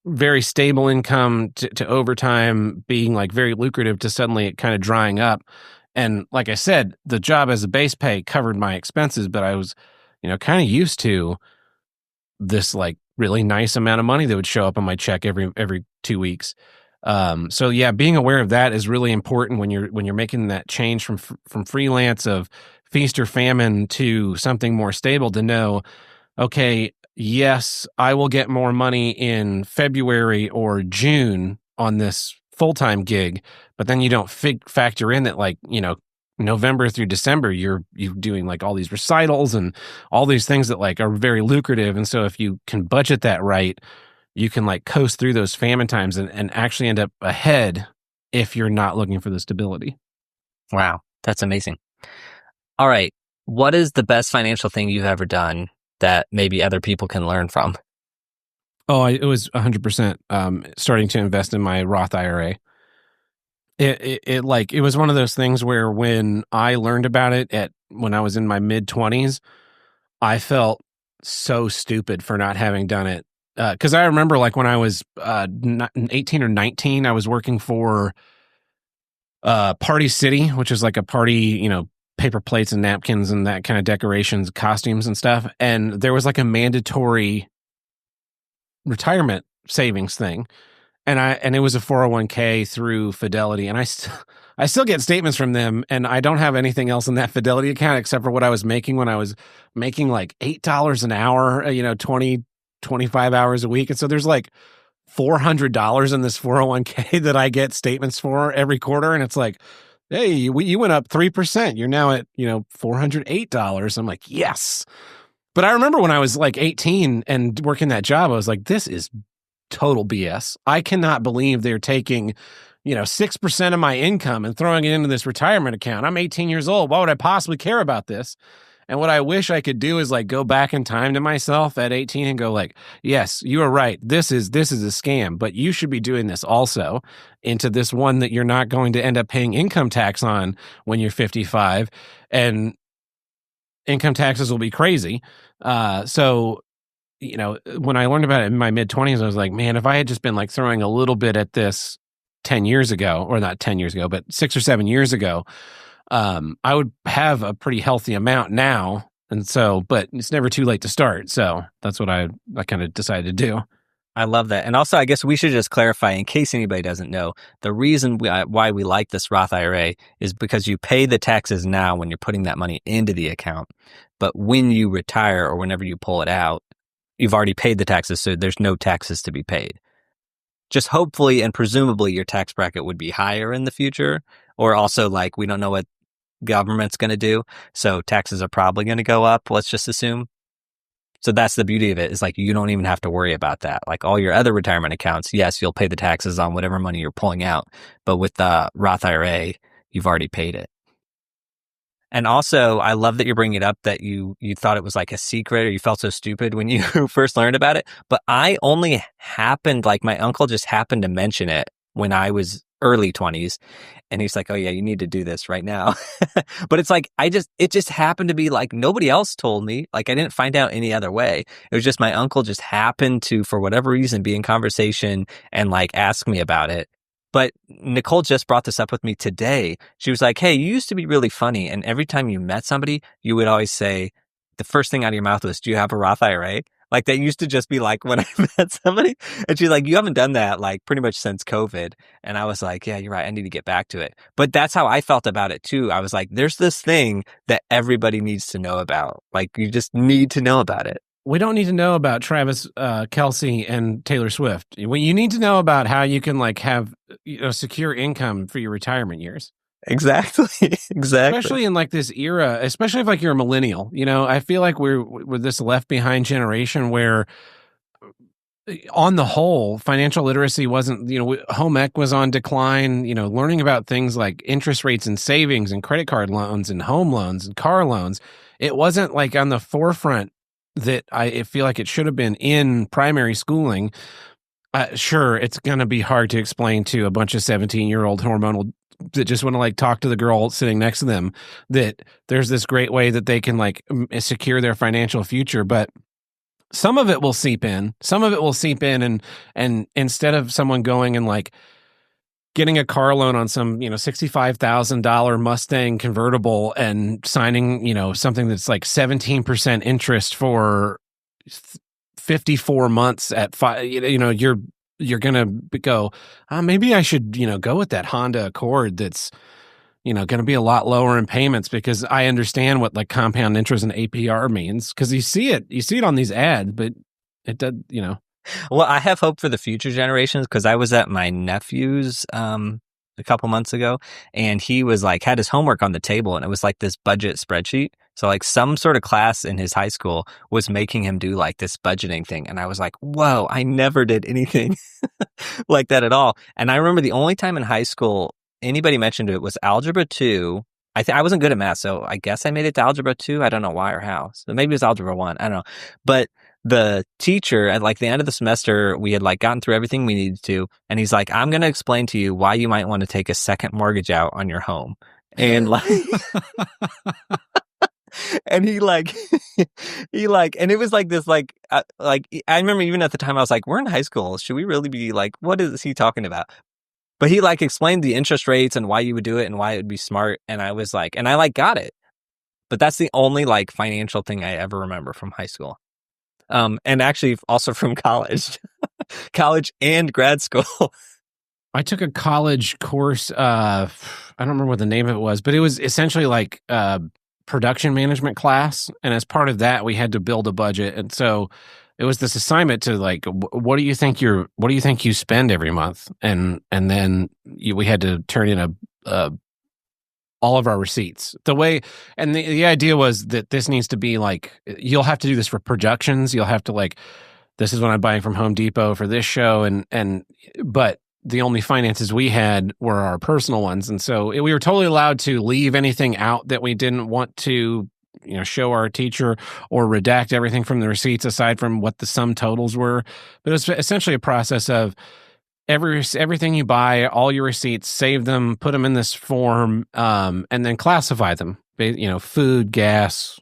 very stable income to overtime being like very lucrative to suddenly it kind of drying up. And like I said, the job as a base pay covered my expenses, but I was, kind of used to this like really nice amount of money that would show up on my check every 2 weeks. So yeah, being aware of that is really important when you're making that change from freelance of feast or famine to something more stable, to know, okay, yes, I will get more money in February or June on this full-time gig, but then you don't factor in that November through December, you're doing like all these recitals and all these things that like are very lucrative. And so if you can budget that right, you can like coast through those famine times and actually end up ahead if you're not looking for the stability. Wow, that's amazing. All right. What is the best financial thing you've ever done that maybe other people can learn from? Oh, it was 100% starting to invest in my Roth IRA. It was one of those things where when I learned about it when I was in my mid-20s, I felt so stupid for not having done it. Because I remember like when I was 18 or 19, I was working for Party City, which is like a party, paper plates and napkins and that kind of decorations, costumes and stuff. And there was like a mandatory retirement savings thing. And it was a 401k through Fidelity. And I still get statements from them, and I don't have anything else in that Fidelity account except for what I was making when I was making like $8 an hour, 20, 25 hours a week. And so there's like $400 in this 401k that I get statements for every quarter. And it's like, hey, you went up 3%. You're now at, $408. I'm like, yes. But I remember when I was like 18 and working that job, I was like, this is total BS. I cannot believe they're taking, 6% of my income and throwing it into this retirement account. I'm 18 years old. Why would I possibly care about this? And what I wish I could do is like go back in time to myself at 18 and go like, yes, you are right. This is a scam, but you should be doing this also into this one that you're not going to end up paying income tax on when you're 55, and income taxes will be crazy. So when I learned about it in my mid-20s, I was like, man, if I had just been like throwing a little bit at this 10 years ago, or not 10 years ago, but 6 or 7 years ago, I would have a pretty healthy amount now. And so, but it's never too late to start. So that's what I kind of decided to do. I love that. And also, I guess we should just clarify, in case anybody doesn't know, the reason why we like this Roth IRA is because you pay the taxes now when you're putting that money into the account. But when you retire or whenever you pull it out, you've already paid the taxes, so there's no taxes to be paid. Just hopefully and presumably your tax bracket would be higher in the future, or also like we don't know what government's going to do, so taxes are probably going to go up, let's just assume. So that's the beauty of it, is like you don't even have to worry about that. Like all your other retirement accounts, yes, you'll pay the taxes on whatever money you're pulling out, but with the Roth IRA, you've already paid it. And also, I love that you're bringing it up that you thought it was like a secret, or you felt so stupid when you first learned about it. But I only happened, like my uncle just happened to mention it when I was early 20s. And he's like, oh yeah, you need to do this right now. But it's like, it just happened to be like nobody else told me. Like I didn't find out any other way. It was just my uncle just happened to, for whatever reason, be in conversation and like ask me about it. But Nicole just brought this up with me today. She was like, hey, you used to be really funny. And every time you met somebody, you would always say, the first thing out of your mouth was, do you have a Roth IRA? Like that used to just be like when I met somebody. And she's like, you haven't done that like pretty much since COVID. And I was like, yeah, you're right. I need to get back to it. But that's how I felt about it too. I was like, there's this thing that everybody needs to know about. Like you just need to know about it. We don't need to know about Travis Kelce and Taylor Swift. You need to know about how you can like have secure income for your retirement years. Exactly. Especially in like this era, especially if like you're a millennial. I feel like we're this left behind generation where, on the whole, financial literacy wasn't, home ec was on decline. Learning about things like interest rates and savings and credit card loans and home loans and car loans, it wasn't like on the forefront that I feel like it should have been in primary schooling. Sure, it's going to be hard to explain to a bunch of 17-year-old hormonal that just want to like talk to the girl sitting next to them that there's this great way that they can like secure their financial future. But some of it will seep in. And instead of someone going and like getting a car loan on some, $65,000 Mustang convertible and signing, something that's like 17% interest for 54 months at 5, you're going to go, maybe I should, go with that Honda Accord that's, going to be a lot lower in payments, because I understand what like compound interest and APR means, because you see it on these ads, but it does, Well, I have hope for the future generations, because I was at my nephew's a couple months ago, and he was like had his homework on the table, and it was like this budget spreadsheet, So like some sort of class in his high school was making him do like this budgeting thing. And I was like, whoa, I never did anything like that at all. And I remember the only time in high school anybody mentioned it was Algebra 2. I wasn't good at math, so I guess I made it to Algebra 2. I don't know why or how. So maybe it was Algebra 1. I don't know. But the teacher at like the end of the semester, we had like gotten through everything we needed to. And he's like, I'm going to explain to you why you might want to take a second mortgage out on your home. And like, and he like, and it was like this, like I remember even at the time I was like, we're in high school. Should we really be like, what is he talking about? But he like explained the interest rates and why you would do it and why it would be smart. And I was like, and I like got it. But that's the only like financial thing I ever remember from high school. And actually also from college, college and grad school. I took a college course. I don't remember what the name of it was, but it was essentially like production management class. And as part of that, we had to build a budget. And so it was this assignment to like, what do you think you spend every month? And then we had to turn in all of our receipts. The idea was that this needs to be like, you'll have to do this for productions. You'll have to like, this is what I'm buying from Home Depot for this show. But the only finances we had were our personal ones. And so we were totally allowed to leave anything out that we didn't want to, show our teacher, or redact everything from the receipts aside from what the sum totals were. But it was essentially a process of everything you buy, all your receipts, save them, put them in this form, and then classify them. Food, gas,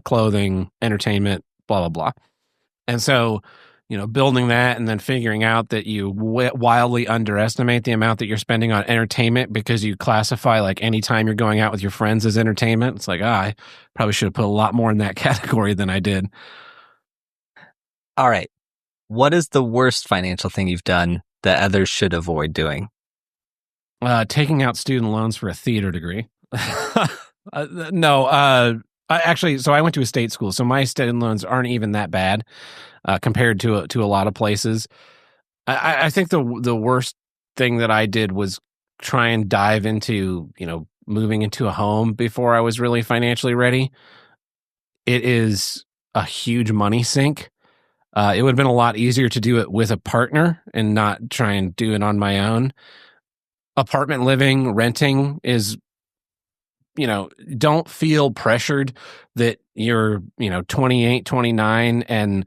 clothing, entertainment, blah, blah, blah. And so, building that and then figuring out that you wildly underestimate the amount that you're spending on entertainment because you classify like any time you're going out with your friends as entertainment. It's like, I probably should have put a lot more in that category than I did. All right. What is the worst financial thing you've done that others should avoid doing? Taking out student loans for a theater degree. No. Actually, so I went to a state school, so my student loans aren't even that bad compared to a lot of places. I think the worst thing that I did was try and dive into, moving into a home before I was really financially ready. It is a huge money sink. It would have been a lot easier to do it with a partner and not try and do it on my own. Apartment living, renting is, don't feel pressured that you're, 28, 29 and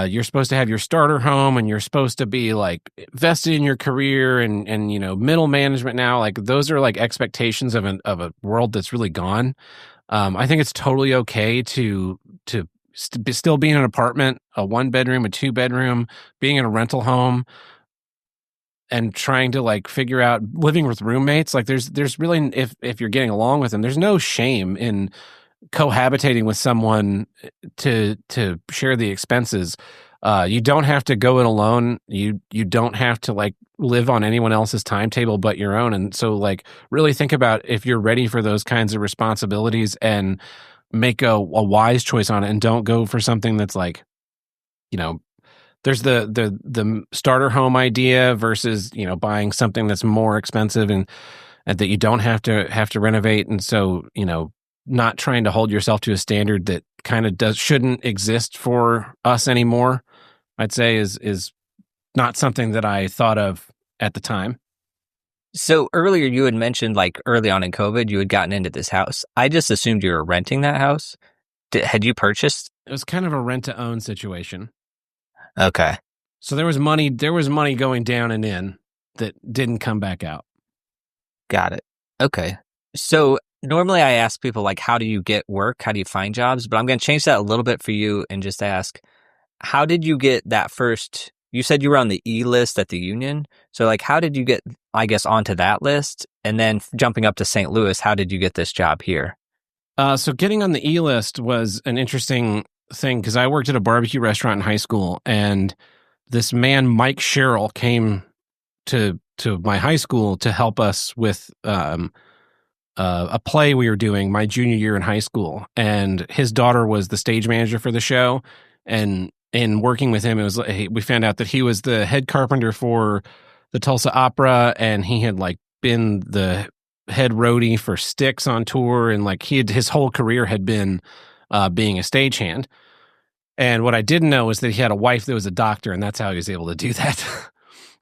you're supposed to have your starter home and you're supposed to be like vested in your career and middle management now. Like those are like expectations of a world that's really gone. I think it's totally okay to still be in an apartment, a 1-bedroom, a 2-bedroom, being in a rental home, and trying to like figure out living with roommates. Like there's really, if you're getting along with them, there's no shame in cohabitating with someone to share the expenses. You don't have to go it alone. You don't have to like live on anyone else's timetable but your own. And so like really think about if you're ready for those kinds of responsibilities and make a wise choice on it, and don't go for something that's like, there's the starter home idea versus, buying something that's more expensive and that you don't have to renovate. And so, not trying to hold yourself to a standard that kind of shouldn't exist for us anymore, I'd say is not something that I thought of at the time. So earlier you had mentioned like early on in COVID, you had gotten into this house. I just assumed you were renting that house. Had you purchased? It was kind of a rent to own situation. Okay. So there was money going down and in that didn't come back out. Got it. Okay. So normally I ask people like, how do you get work? How do you find jobs? But I'm going to change that a little bit for you and just ask, how did you get that first? You said you were on the E list at the union. So like, how did you get, I guess, onto that list? And then jumping up to St. Louis, how did you get this job here? So getting on the E list was an interesting thing because I worked at a barbecue restaurant in high school, and this man, Mike Sherrill, came to my high school to help us with a play we were doing my junior year in high school. And his daughter was the stage manager for the show. And in working with him, we found out that he was the head carpenter for the Tulsa Opera, and he had like been the head roadie for Styx on tour, and like his whole career had been being a stagehand. And what I didn't know was that he had a wife that was a doctor, and that's how he was able to do that.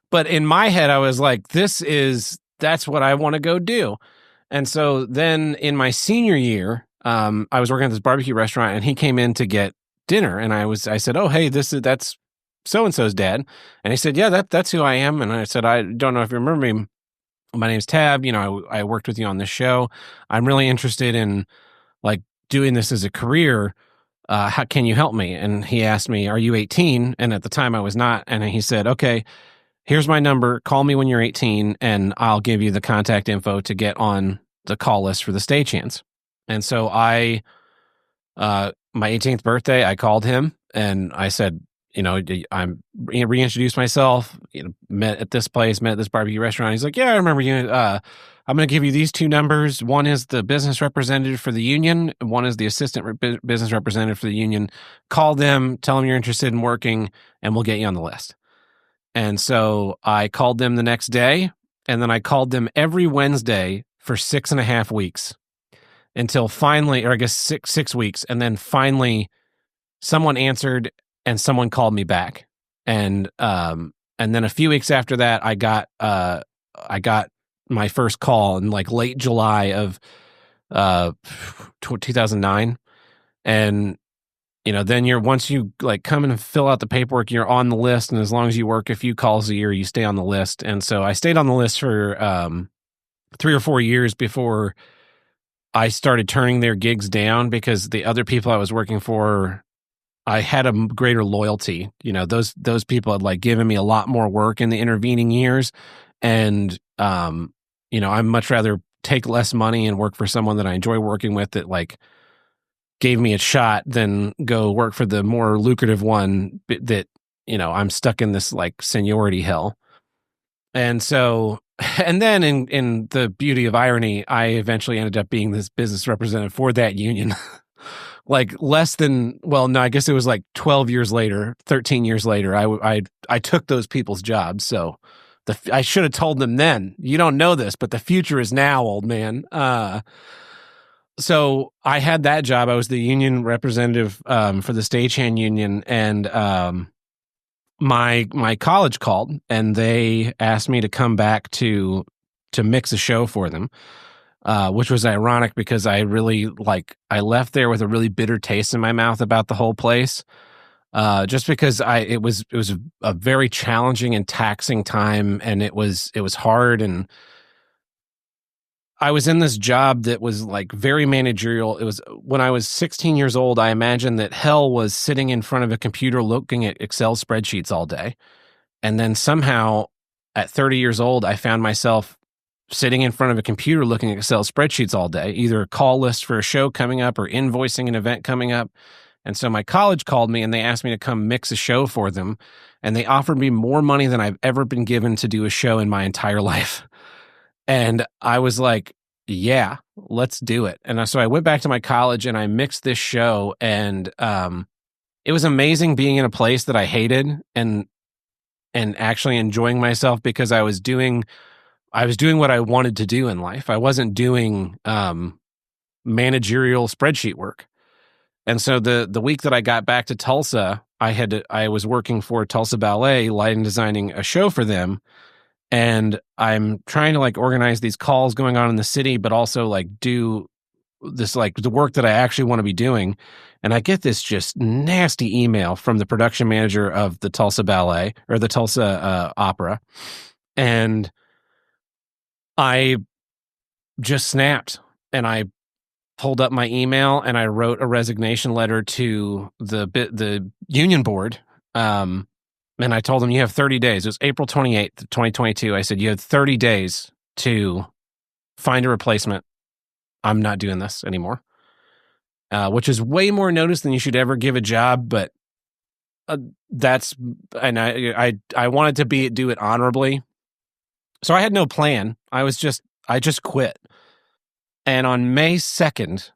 But in my head, I was like, that's what I want to go do. And so then in my senior year, I was working at this barbecue restaurant, and he came in to get dinner, and I said, "Oh, hey, that's so-and-so's dad." And he said, "Yeah, that's who I am." And I said, "I don't know if you remember me. My name's Tab. I worked with you on this show. I'm really interested in like doing this as a career. How can you help me?" And he asked me, "Are you 18?" And at the time I was not. And he said, "Okay, here's my number. Call me when you're 18 and I'll give you the contact info to get on the call list for the stagehands." And so my 18th birthday, I called him and I said, I'm reintroduced myself, met at this place, met at this barbecue restaurant. He's like, "Yeah, I remember you. I'm going to give you these two numbers. One is the business representative for the union. One is the assistant business representative for the union. Call them, tell them you're interested in working, and we'll get you on the list." And so I called them the next day, and then I called them every Wednesday for 6.5 weeks until finally, or I guess six weeks. And then finally someone answered and someone called me back. And then a few weeks after that, I got my first call in like late July of 2009. And then once you like come and fill out the paperwork, you're on the list. And as long as you work a few calls a year, you stay on the list. And so I stayed on the list for 3 or 4 years before I started turning their gigs down, because the other people I was working for, I had a greater loyalty. Those people had like given me a lot more work in the intervening years. And, I'd much rather take less money and work for someone that I enjoy working with that like gave me a shot than go work for the more lucrative one that, I'm stuck in this like seniority hell. And so, and then in the beauty of irony, I eventually ended up being this business representative for that union. Like I guess it was like 12 years later, 13 years later, I took those people's jobs. So I should have told them then, "You don't know this, but the future is now, old man." So I had that job. I was the union representative for the stagehand union, and my college called and they asked me to come back to mix a show for them, which was ironic because I left there with a really bitter taste in my mouth about the whole place, just because it was a very challenging and taxing time, and it was hard, and I was in this job that was like very managerial. It was when I was 16 years old, I imagined that hell was sitting in front of a computer looking at Excel spreadsheets all day. And then somehow at 30 years old, I found myself sitting in front of a computer looking at Excel spreadsheets all day, either a call list for a show coming up or invoicing an event coming up. And so my college called me and they asked me to come mix a show for them. And they offered me more money than I've ever been given to do a show in my entire life. And I was like, "Yeah, let's do it." And so I went back to my college and I mixed this show, and it was amazing being in a place that I hated and actually enjoying myself, because I was doing what I wanted to do in life. I wasn't doing managerial spreadsheet work. And so the week that I got back to Tulsa, I was working for Tulsa Ballet, lighting designing a show for them. And I'm trying to like organize these calls going on in the city, but also like do this, like the work that I actually want to be doing. And I get this just nasty email from the production manager of the Tulsa Ballet or the Tulsa Opera. And I just snapped and I pulled up my email and I wrote a resignation letter to the union board. And I told them, "You have 30 days. It was April 28th, 2022. I said, "You have 30 days to find a replacement. I'm not doing this anymore." Which is way more notice than you should ever give a job. But and I wanted to do it honorably. So I had no plan. I just quit. And on May 2nd,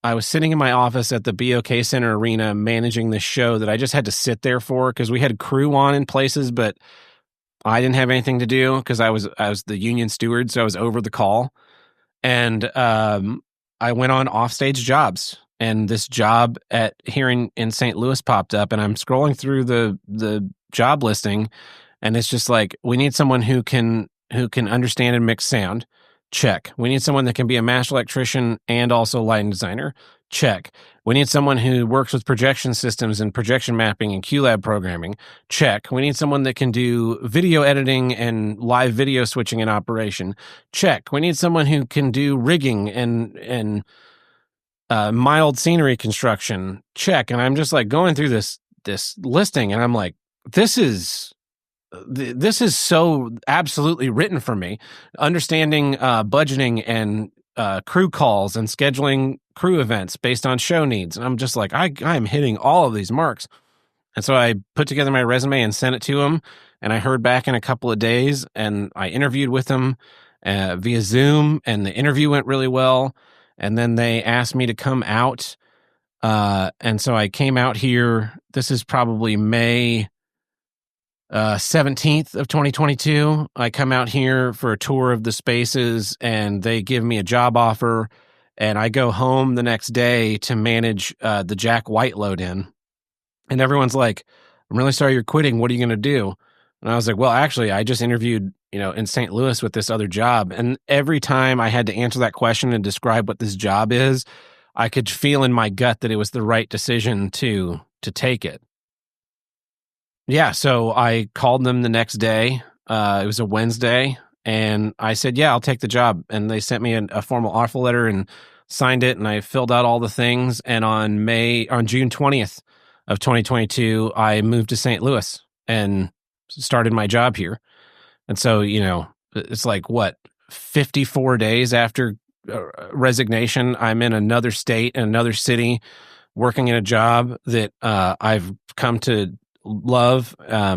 I was sitting in my office at the BOK Center Arena managing this show that I just had to sit there for because we had crew on in places, but I didn't have anything to do because I was the union steward, so I was over the call. And I went on offstage jobs, and this job here in St. Louis popped up, and I'm scrolling through the job listing, and it's just like, we need someone who can understand and mix sound. Check. We need someone that can be a master electrician and also lighting designer. Check. We need someone who works with projection systems and projection mapping and QLab programming. Check. We need someone that can do video editing and live video switching in operation. Check. We need someone who can do rigging and mild scenery construction. Check. And I'm just like going through this listing, and I'm like, this is so absolutely written for me. Understanding budgeting and crew calls and scheduling crew events based on show needs. And I'm just like, I'm hitting all of these marks. And so I put together my resume and sent it to him, and I heard back in a couple of days, and I interviewed with him via Zoom, and the interview went really well. And then they asked me to come out. And so I came out here. This is probably May 17th of 2022. I come out here for a tour of the spaces, and they give me a job offer, and I go home the next day to manage the Jack White load in. And everyone's like, I'm really sorry you're quitting. What are you going to do? And I was like, well, actually, I just interviewed, in St. Louis with this other job. And every time I had to answer that question and describe what this job is, I could feel in my gut that it was the right decision to take it. Yeah, so I called them the next day. It was a Wednesday, and I said, yeah, I'll take the job. And they sent me a formal offer letter and signed it, and I filled out all the things. And on June 20th of 2022, I moved to St. Louis and started my job here. And so, it's like, 54 days after resignation, I'm in another state, in another city, working in a job that I've come to love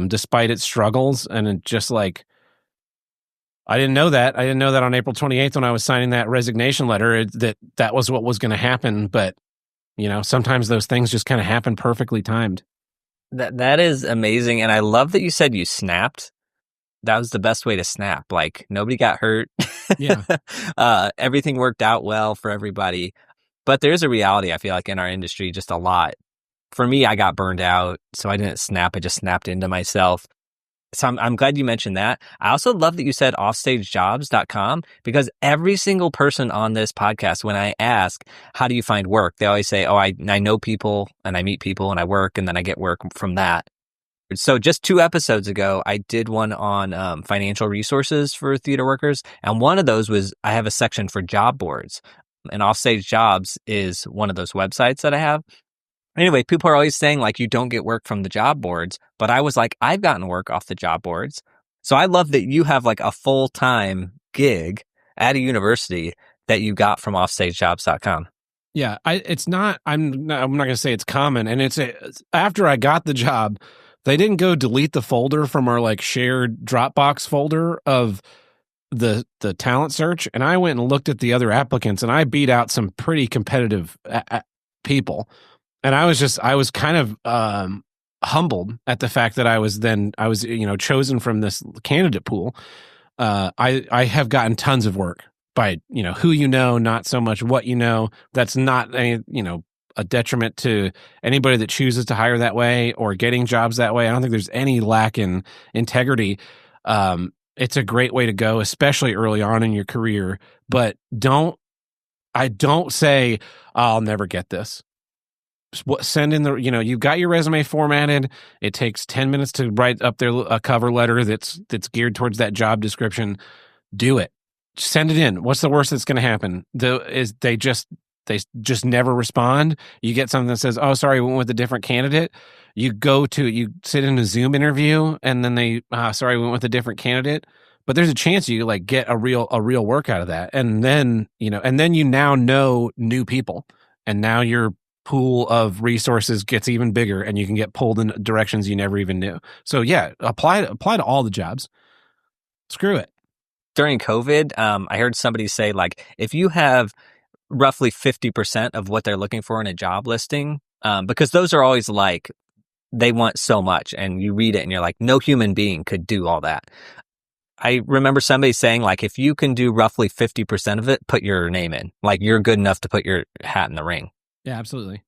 despite its struggles. And it just like, I didn't know that on April 28th when I was signing that resignation letter, that was what was going to happen. But sometimes those things just kind of happen perfectly timed. That is amazing. And I love that you said you snapped. That was the best way to snap. Like, nobody got hurt. Yeah. Everything worked out well for everybody. But there's a reality, I feel like, in our industry, just a lot. For me, I got burned out, so I didn't snap. I just snapped into myself. So I'm glad you mentioned that. I also love that you said offstagejobs.com, because every single person on this podcast, when I ask, how do you find work? They always say, oh, I know people, and I meet people, and I work, and then I get work from that. So just 2 episodes ago, I did one on financial resources for theater workers. And one of those was, I have a section for job boards. And Offstage Jobs is one of those websites that I have. Anyway, people are always saying, like, you don't get work from the job boards. But I was like, I've gotten work off the job boards. So I love that you have like a full-time gig at a university that you got from offstagejobs.com. Yeah, I'm not going to say it's common. And after I got the job, they didn't go delete the folder from our like shared Dropbox folder of the talent search. And I went and looked at the other applicants, and I beat out some pretty competitive people. And I was kind of humbled at the fact that I was chosen from this candidate pool. I have gotten tons of work by who not so much what That's not a detriment to anybody that chooses to hire that way or getting jobs that way. I don't think there's any lack in integrity. It's a great way to go, especially early on in your career. But I don't say, I'll never get this. Send in you've got your resume formatted. It takes 10 minutes to write up a cover letter that's geared towards that job description. Do it. Send it in. What's the worst that's going to happen? They just never respond. You get something that says, "Oh, sorry, we went with a different candidate." You sit in a Zoom interview, and then they, "Sorry, we went with a different candidate." But there's a chance you like get a real work out of that, and then you now know new people, and now your pool of resources gets even bigger, and you can get pulled in directions you never even knew. So yeah, apply to all the jobs. Screw it. During COVID, I heard somebody say, like, if you have roughly 50% of what they're looking for in a job listing, because those are always like, they want so much, and you read it and you're like, no human being could do all that. I remember somebody saying, like, if you can do roughly 50% of it, put your name in. Like, you're good enough to put your hat in the ring. Yeah, absolutely.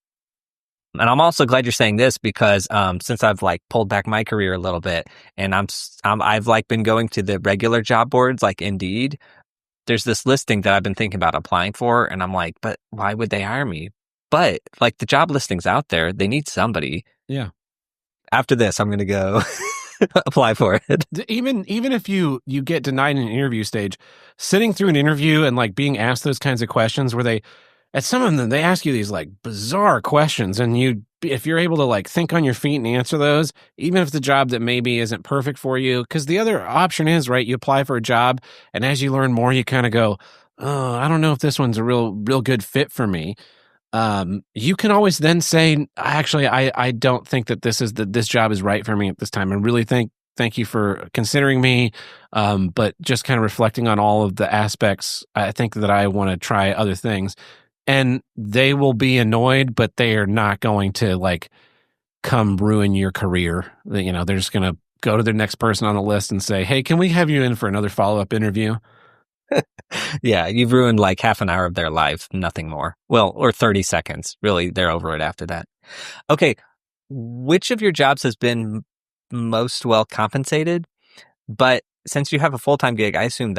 And I'm also glad you're saying this because since I've like pulled back my career a little bit, and I've like been going to the regular job boards like Indeed. There's this listing that I've been thinking about applying for, and I'm like, but why would they hire me? But like the job listings out there, they need somebody. Yeah. After this, I'm going to go apply for it. Even if you get denied in an interview stage, sitting through an interview and like being asked those kinds of questions where they, at some of them, they ask you these like bizarre questions, and if you're able to like think on your feet and answer those, even if the job that maybe isn't perfect for you, because the other option is, right, you apply for a job, and as you learn more, you kind of go, oh, I don't know if this one's a real good fit for me. You can always then say, actually, I don't think that this job is right for me at this time. And really thank you for considering me. But just kind of reflecting on all of the aspects, I think that I want to try other things. And they will be annoyed, but they are not going to like come ruin your career. You know, they're just going to go to their next person on the list and say, hey, can we have you in for another follow-up interview? Yeah, you've ruined like half an hour of their life, nothing more. Well, or 30 seconds. Really, they're over it after that. Okay, which of your jobs has been most well compensated? But since you have a full-time gig, I assume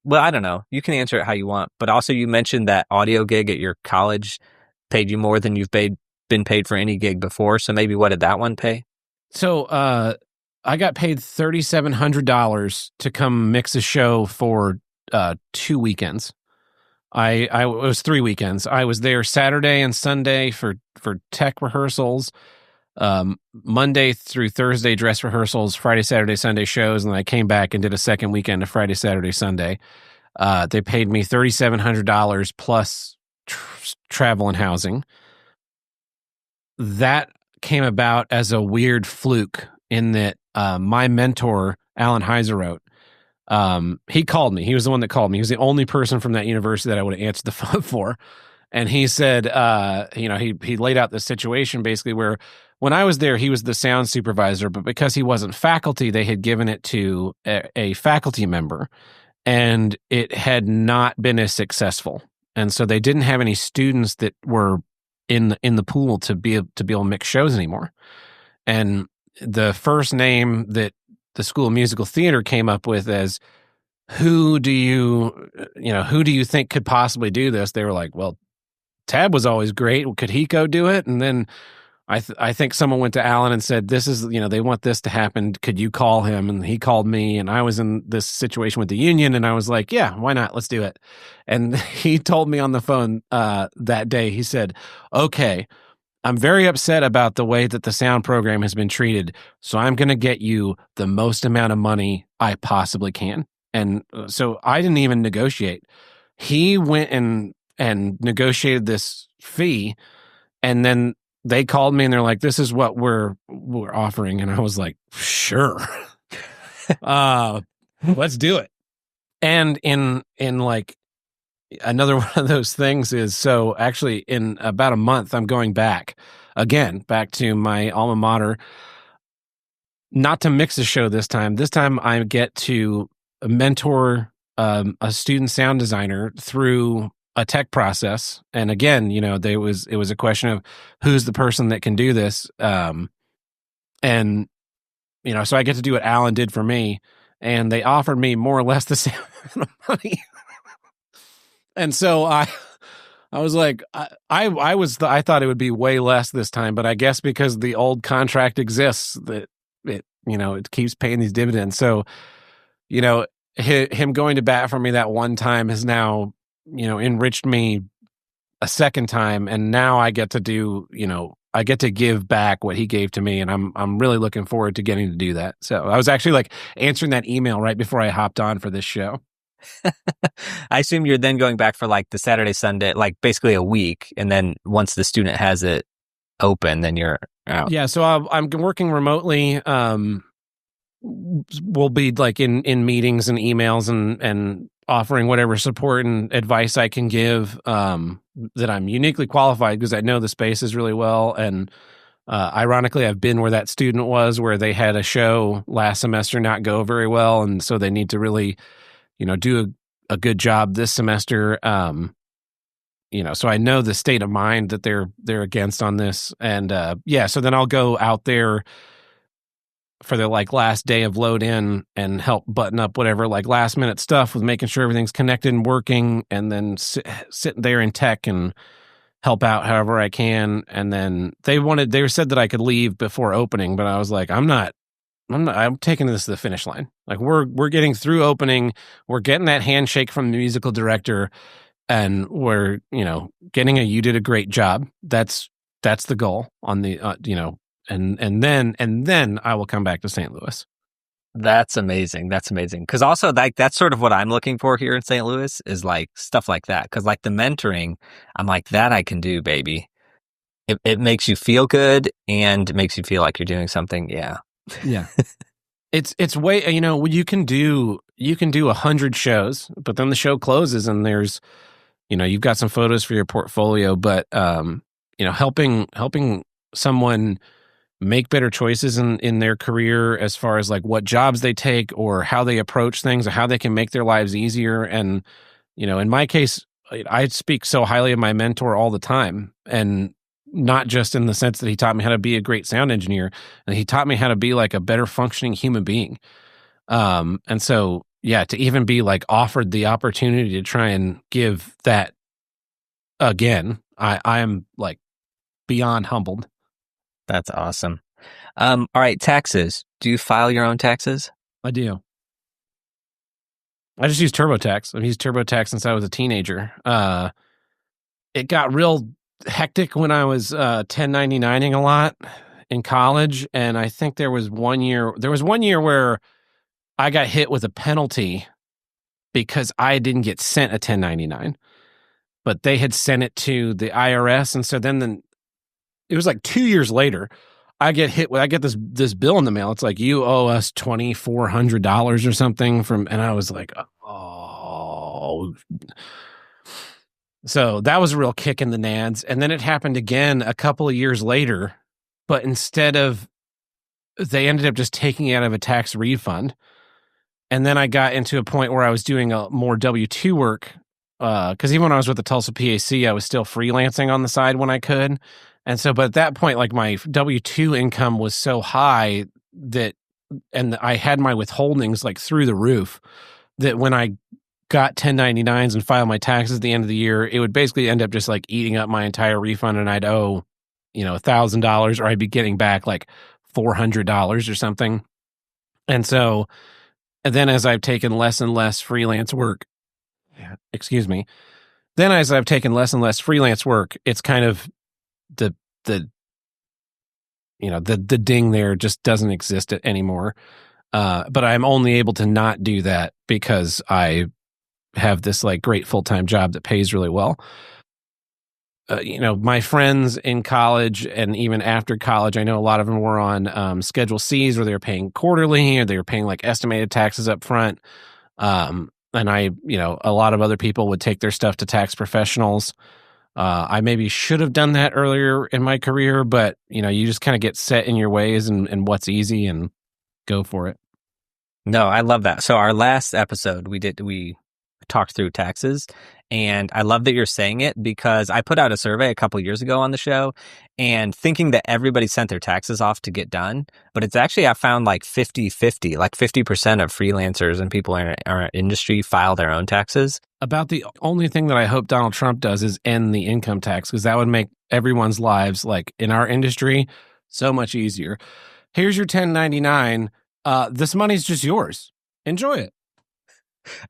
well, I don't know. You can answer it how you want. But also you mentioned that audio gig at your college paid you more than you've been paid for any gig before. So maybe what did that one pay? So I got paid $3,700 to come mix a show for 2 weekends. It was 3 weekends. I was there Saturday and Sunday for tech rehearsals, Monday through Thursday dress rehearsals, Friday, Saturday, Sunday shows, and then I came back and did a second weekend of Friday, Saturday, Sunday. They paid me $3,700 plus travel and housing. That came about as a weird fluke in that my mentor, Alan Heiseroth, he called me. He was the one that called me. He was the only person from that university that I would have answered the phone for. And he said, he laid out this situation basically where when I was there, he was the sound supervisor, but because he wasn't faculty, they had given it to a faculty member, and it had not been as successful. And so they didn't have any students that were in the pool to be able to mix shows anymore. And the first name that the School of Musical Theater came up with as who do you think could possibly do this? They were like, well, Tab was always great. Could he go do it? And then I think someone went to Alan and said, this is, they want this to happen. Could you call him? And he called me, and I was in this situation with the union, and I was like, yeah, why not? Let's do it. And he told me on the phone that day, he said, okay, I'm very upset about the way that the sound program has been treated, so I'm going to get you the most amount of money I possibly can. And so I didn't even negotiate. He went and negotiated this fee, and then they called me and they're like, this is what we're offering. And I was like, sure. Let's do it. And in like another one of those things is, so actually in about a month, I'm going back to my alma mater, not to mix a show this time. This time I get to mentor a student sound designer through a tech process. And again, it was a question of who's the person that can do this. So I get to do what Alan did for me, and they offered me more or less the same amount of money. And so I was like, I thought it would be way less this time, but I guess because the old contract exists, that it keeps paying these dividends. So, him going to bat for me that one time has now, enriched me a second time. And now I get to do, I get to give back what he gave to me. And I'm really looking forward to getting to do that. So I was actually like answering that email right before I hopped on for this show. I assume you're then going back for like the Saturday, Sunday, like basically a week. And then once the student has it open, then you're out. Yeah. So I'm working remotely. We'll be like in meetings and emails and offering whatever support and advice I can give, that I'm uniquely qualified because I know the spaces really well. And Ironically, I've been where that student was, where they had a show last semester not go very well, and so they need to really, do a good job this semester. So I know the state of mind that they're against on this, and so then I'll go out there for the last day of load in and help button up whatever last minute stuff with making sure everything's connected and working, and then sit there in tech and help out however I can. And then they said that I could leave before opening, but I was like, I'm taking this to the finish line. We're getting through opening, we're getting that handshake from the musical director, and we're, getting you did a great job. That's the goal on the, and then I will come back to St. Louis. That's amazing. That's amazing. Because also, that's sort of what I'm looking for here in St. Louis is stuff like that. Because the mentoring, I'm like, that I can do, baby. It makes you feel good and it makes you feel like you're doing something. Yeah. Yeah. It's way, you can do 100 shows, but then the show closes and there's, you've got some photos for your portfolio, but helping someone make better choices in their career as far as what jobs they take or how they approach things or how they can make their lives easier. And, in my case, I speak so highly of my mentor all the time, and not just in the sense that he taught me how to be a great sound engineer, and he taught me how to be a better functioning human being. And so, yeah, to even be offered the opportunity to try and give that again, I am beyond humbled. That's awesome. All right, taxes. Do you file your own taxes? I do. I just use TurboTax. I've used TurboTax since I was a teenager. It got real hectic when I was 1099ing a lot in college, and I think there was one year where I got hit with a penalty because I didn't get sent a 1099, but they had sent it to the IRS, and so then it was 2 years later, I get this bill in the mail. It's you owe us $2,400 or something and I was like, oh. So that was a real kick in the nads. And then it happened again a couple of years later, but they ended up just taking it out of a tax refund. And then I got into a point where I was doing more W-2 work, because even when I was with the Tulsa PAC, I was still freelancing on the side when I could. And so, but at that point, my W-2 income was so high and I had my withholdings through the roof, that when I got 1099s and filed my taxes at the end of the year, it would basically end up just eating up my entire refund, and I'd owe, $1,000, or I'd be getting back $400 or something. And so, and then as I've taken less and less freelance work, it's kind of the ding there just doesn't exist anymore. But I'm only able to not do that because I have this great full-time job that pays really well. My friends in college and even after college, I know a lot of them were on Schedule Cs, where they were paying quarterly, or they were paying estimated taxes up front. And a lot of other people would take their stuff to tax professionals. I maybe should have done that earlier in my career, but you just kind of get set in your ways and what's easy and go for it. No, I love that. So our last episode, we talked through taxes, and I love that you're saying it, because I put out a survey a couple years ago on the show, and thinking that everybody sent their taxes off to get done, but it's actually, I found 50-50, 50% of freelancers and people in our industry file their own taxes. About the only thing that I hope Donald Trump does is end the income tax, because that would make everyone's lives, in our industry, so much easier. Here's your 1099. This money's just yours. Enjoy it.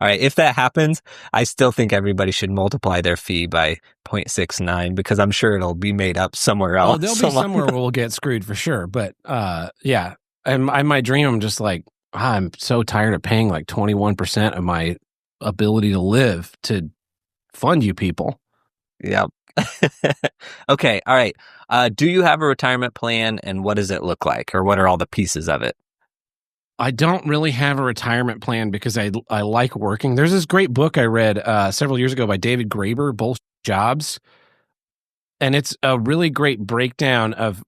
All right. If that happens, I still think everybody should multiply their fee by 0.69, because I'm sure it'll be made up somewhere else. Oh, there'll be somewhere where we'll get screwed for sure. But yeah, I might dream. I'm just I'm so tired of paying 21% of my ability to live to fund you people. Yep. Okay. All right. Do you have a retirement plan, and what does it look like, or what are all the pieces of it? I don't really have a retirement plan because I like working. There's this great book I read several years ago by David Graeber, Bullsh Jobs. and it's a really great breakdown of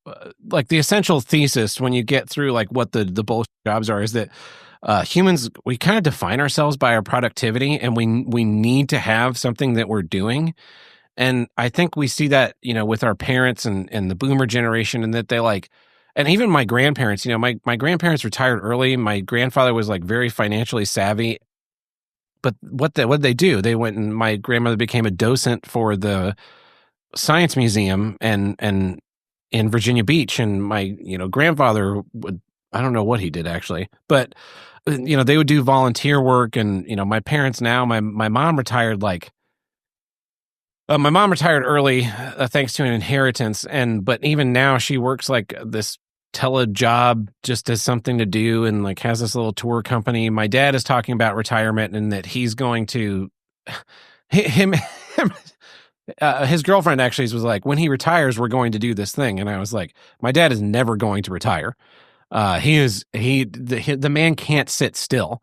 like the essential thesis when you get through like what the Bullsh jobs are is that humans, we kind of define ourselves by our productivity, and we need to have something that we're doing. And I think we see that, with our parents and the boomer generation, and that they like, and even my grandparents, my grandparents retired early. My grandfather was like very financially savvy, but what did they do? They went, and my grandmother became a docent for the Science Museum and in Virginia Beach, and my grandfather would, I don't know what he did actually, but they would do volunteer work. And my parents now, my mom retired my mom retired early thanks to an inheritance, but even now she works like this tele job just as something to do, and like has this little tour company. My dad is talking about retirement and that he's going to him his girlfriend actually was like, when he retires, we're going to do this thing. And I was like, my dad is never going to retire. The man can't sit still.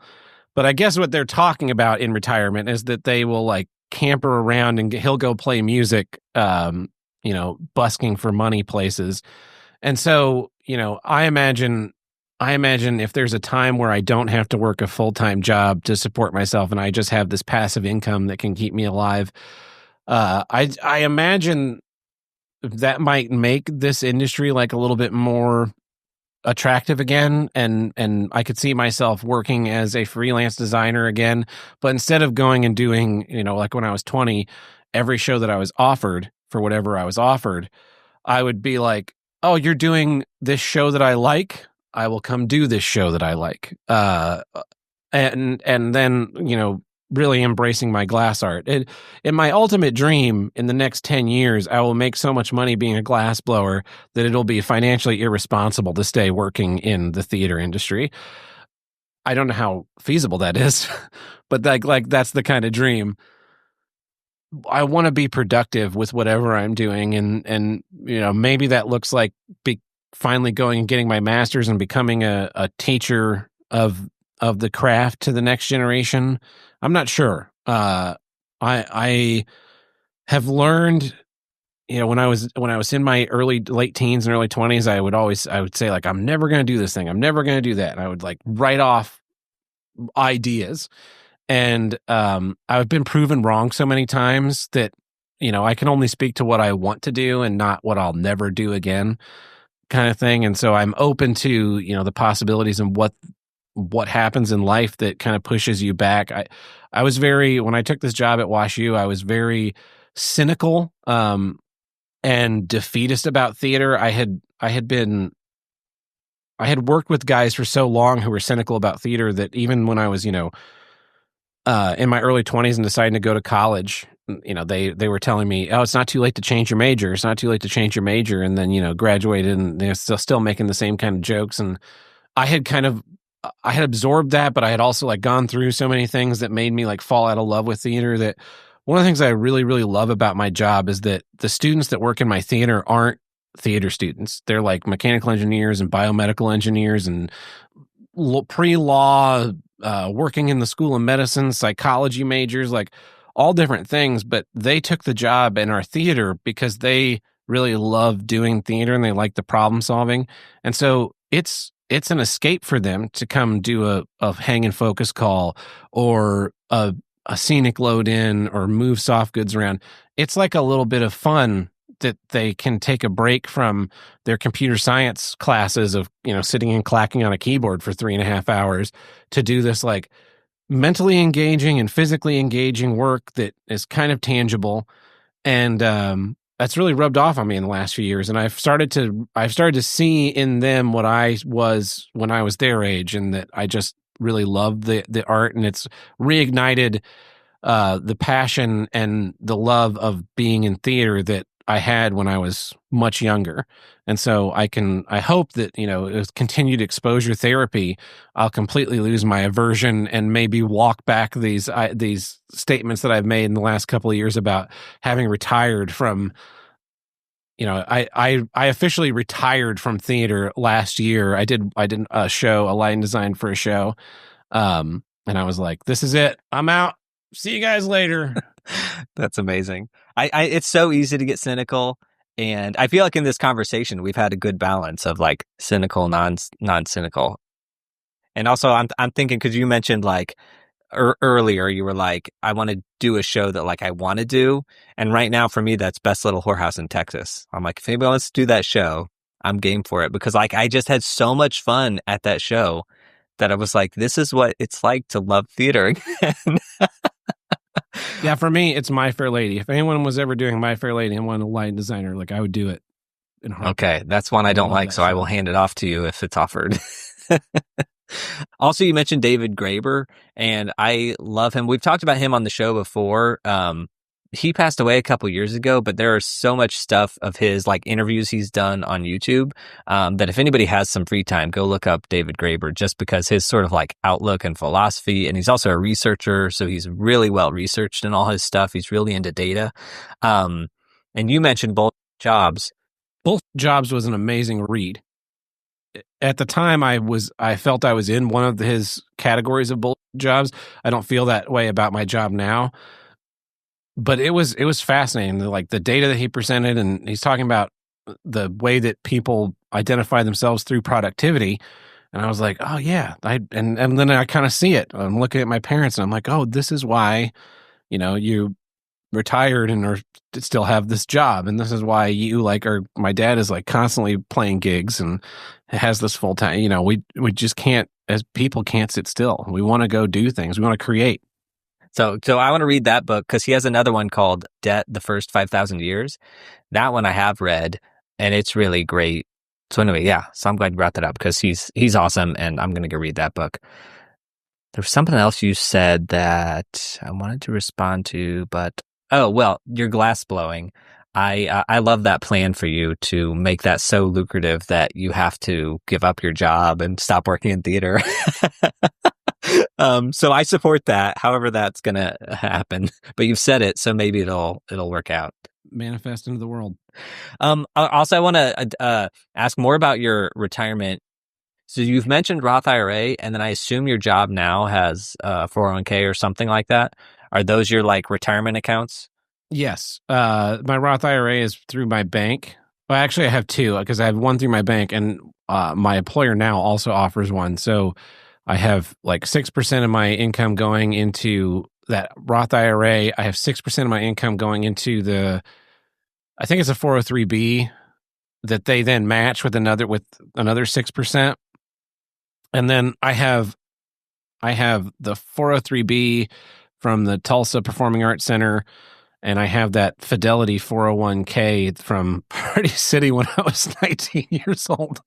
But I guess what they're talking about in retirement is that they will like camper around and he'll go play music, busking for money places. And so, I imagine if there's a time where I don't have to work a full-time job to support myself and I just have this passive income that can keep me alive, I imagine that might make this industry like a little bit more attractive again, and I could see myself working as a freelance designer again. But instead of going and doing, like when I was 20, every show that I was offered for whatever I was offered, I would be like, oh, you're doing this show that I like, I will come do this show that I like. And then, really embracing my glass art. In my ultimate dream, in the next 10 years, I will make so much money being a glass blower that it'll be financially irresponsible to stay working in the theater industry. I don't know how feasible that is, but like that's the kind of dream. I want to be productive with whatever I'm doing, and maybe that looks like finally going and getting my master's and becoming a teacher of the craft to the next generation. I'm not sure. I have learned, when I was in my late teens and early 20s, I would say like, I'm never going to do this thing. I'm never going to do that. And I would like write off ideas. And I've been proven wrong so many times that, I can only speak to what I want to do and not what I'll never do again, kind of thing. And so I'm open to, the possibilities and what happens in life that kind of pushes you back. I was when I took this job at WashU, I was very cynical and defeatist about theater. I had worked with guys for so long who were cynical about theater that even when I was, in my early 20s and deciding to go to college, they were telling me, oh, it's not too late to change your major. It's not too late to change your major. And then, graduated, and they're still making the same kind of jokes. And I had absorbed that, but I had also like gone through so many things that made me like fall out of love with theater, that one of the things I really, really love about my job is that the students that work in my theater aren't theater students. They're like mechanical engineers and biomedical engineers and pre-law, working in the School of Medicine, psychology majors, like all different things. But they took the job in our theater because they really love doing theater and they like the problem solving. And so it's an escape for them to come do a hang and focus call or a scenic load in or move soft goods around. It's like a little bit of fun that they can take a break from their computer science classes of, sitting and clacking on a keyboard for 3.5 hours to do this like mentally engaging and physically engaging work that is kind of tangible. And, that's really rubbed off on me in the last few years. And I've started to see in them what I was when I was their age, and that I just really love the art, and it's reignited the passion and the love of being in theater that I had when I was much younger. And so I hope that, with continued exposure therapy, I'll completely lose my aversion and maybe walk back these statements that I've made in the last couple of years about having retired from, I officially retired from theater last year. I did a show, a lighting design for a show. And I was like, this is it. I'm out. See you guys later. That's amazing. It's so easy to get cynical. And I feel like in this conversation, we've had a good balance of like cynical, non-cynical. And also I'm thinking, because you mentioned like earlier, you were like, I want to do a show that like I want to do. And right now for me, that's Best Little Whorehouse in Texas. I'm like, if anybody wants to do that show, I'm game for it, because like I just had so much fun at that show that I was like, this is what it's like to love theater again. Yeah, for me, it's My Fair Lady. If anyone was ever doing My Fair Lady and wanted a lighting designer, like I would do it. Okay, that's one I don't like, so I will hand it off to you if it's offered. Also, you mentioned David Graeber, and I love him. We've talked about him on the show before. He passed away a couple years ago, but there is so much stuff of his, like interviews he's done on YouTube, that if anybody has some free time, go look up David Graeber, just because his sort of like outlook and philosophy, and he's also a researcher, so he's really well researched in all his stuff. He's really into data. And you mentioned Bullsh Jobs. Bullsh Jobs was an amazing read. At the time, I felt I was in one of his categories of Bullsh Jobs. I don't feel that way about my job now, but it was fascinating. Like the data that he presented, and he's talking about the way that people identify themselves through productivity. And I was like, oh yeah, and then I kind of see it. I'm looking at my parents, and I'm like, oh, this is why, you retired and are still have this job, and this is why you my dad is like constantly playing gigs and has this full time. We just can't, as people, can't sit still. We want to go do things. We want to create. So I want to read that book, because he has another one called Debt: The First 5,000 Years. That one I have read, and it's really great. So anyway, yeah. So I'm glad you brought that up, because he's awesome, and I'm going to go read that book. There was something else you said that I wanted to respond to, but oh, well, your glass blowing. I love that plan for you to make that so lucrative that you have to give up your job and stop working in theater. So I support that, however that's going to happen. But you've said it, so maybe it'll work out. Manifest into the world. Also, I want to ask more about your retirement. So you've mentioned Roth IRA, and then I assume your job now has 401k or something like that. Are those your like retirement accounts? Yes. My Roth IRA is through my bank. Well, actually, I have two, because I have one through my bank, and my employer now also offers one. So I have like 6% of my income going into that Roth IRA. I have 6% of my income going into I think it's a 403B that they then match with another 6%. And then I have the 403B from the Tulsa Performing Arts Center, and I have that Fidelity 401k from Party City when I was 19 years old.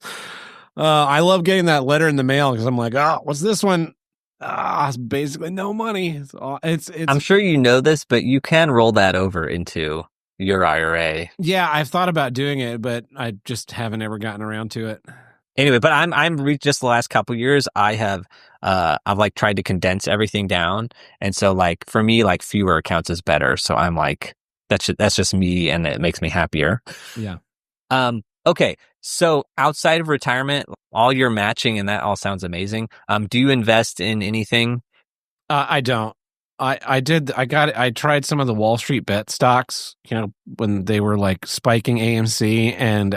I love getting that letter in the mail, because I'm like, oh, what's this one? It's basically no money. It's I'm sure you know this, but you can roll that over into your IRA. Yeah, I've thought about doing it, but I just haven't ever gotten around to it. Anyway, but I'm just the last couple years, I've like tried to condense everything down, and so like for me, like fewer accounts is better. So I'm like, that's just me, and it makes me happier. Yeah. Okay. So outside of retirement, all your matching, and that all sounds amazing. Do you invest in anything? I don't. I tried some of the Wall Street bet stocks, when they were like spiking, AMC and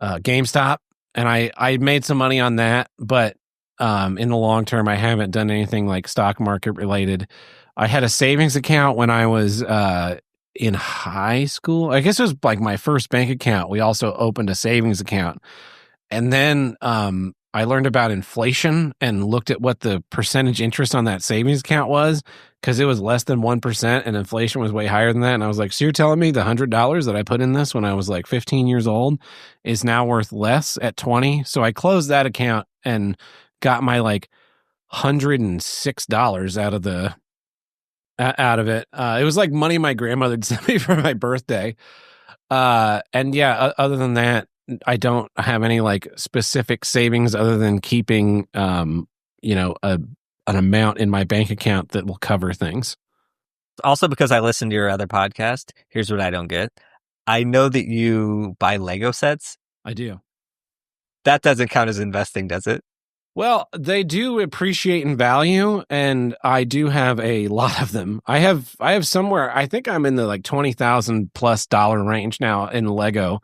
GameStop, and I made some money on that, but in the long term, I haven't done anything like stock market related. I had a savings account when I was in high school. I guess it was like my first bank account. We also opened a savings account, and then I learned about inflation and looked at what the percentage interest on that savings account was, because it was less than 1% and inflation was way higher than that. And I was like, so you're telling me the $100 that I put in this when I was like 15 years old is now worth less at 20? So I closed that account and got my like $106 out of it. It was like money my grandmother sent me for my birthday. And yeah, other than that, I don't have any like specific savings other than keeping, an amount in my bank account that will cover things. Also, because I listen to your other podcast, here's what I don't get. I know that you buy Lego sets. I do. That doesn't count as investing, does it? Well, they do appreciate and value, and I do have a lot of them. I have somewhere, I think I'm in the like $20,000+ range now in Lego.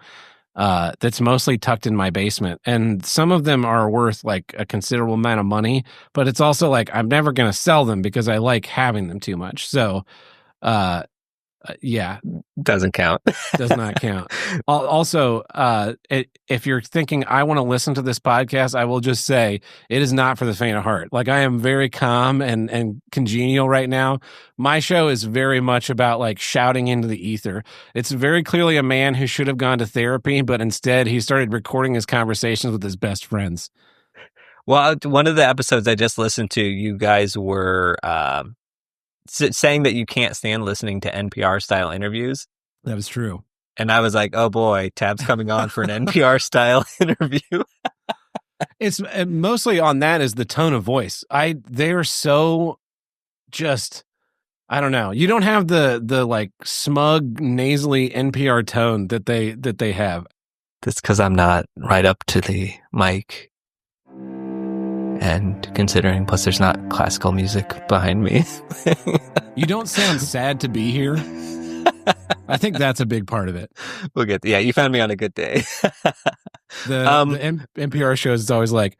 That's mostly tucked in my basement, and some of them are worth like a considerable amount of money, but it's also like I'm never going to sell them because I like having them too much. So, yeah, Doesn't count. does not count. Also, if you're thinking I want to listen to this podcast, I will just say it is not for the faint of heart. Like, I am very calm and congenial right now. My show is very much about like shouting into the ether. It's very clearly a man who should have gone to therapy, but instead he started recording his conversations with his best friends. Well, one of the episodes I just listened to, you guys were saying that you can't stand listening to NPR style interviews. That was true. And I was like, oh boy, Tab's coming on for an NPR style interview. It's mostly on that is the tone of voice. They're so just, I don't know. You don't have the like smug nasally NPR tone that they have. That's because I'm not right up to the mic. And considering, plus there's not classical music behind me. You don't sound sad to be here. I think that's a big part of it. We'll get, you found me on a good day. The NPR shows is always like,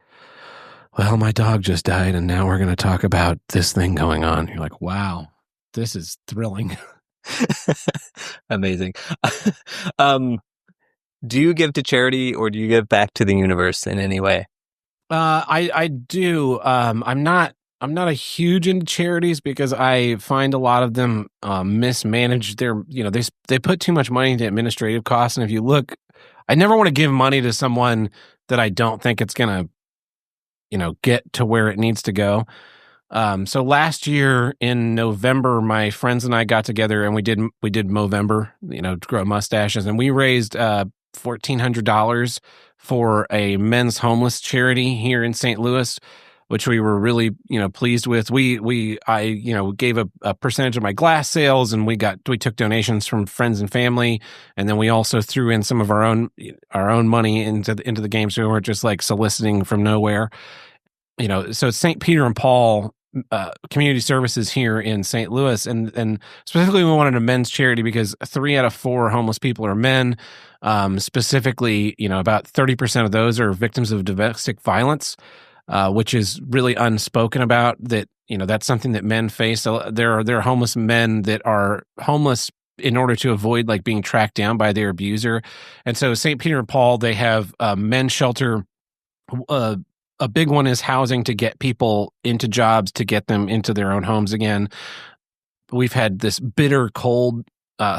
well, my dog just died and now we're going to talk about this thing going on. You're like, wow, this is thrilling. Amazing. Do you give to charity or do you give back to the universe in any way? I do. I'm not a huge into charities because I find a lot of them mismanage their, they put too much money into administrative costs. And if you look, I never want to give money to someone that I don't think it's going to, get to where it needs to go. So last year in November, my friends and I got together and we did Movember, grow mustaches, and we raised $1,400 for a men's homeless charity here in St. Louis, which we were really, pleased with. I gave a percentage of my glass sales, and we took donations from friends and family, and then we also threw in some of our own money into the game, so we weren't just like soliciting from nowhere. So it's St. Peter and Paul Community Services here in St. Louis, and specifically we wanted a men's charity because 3 out of 4 homeless people are men. Specifically, about 30% of those are victims of domestic violence, which is really unspoken about. That's something that men face. So there are homeless men that are homeless in order to avoid like being tracked down by their abuser. And so St. Peter and Paul, they have a men's shelter. A big one is housing to get people into jobs, to get them into their own homes again. We've had this bitter cold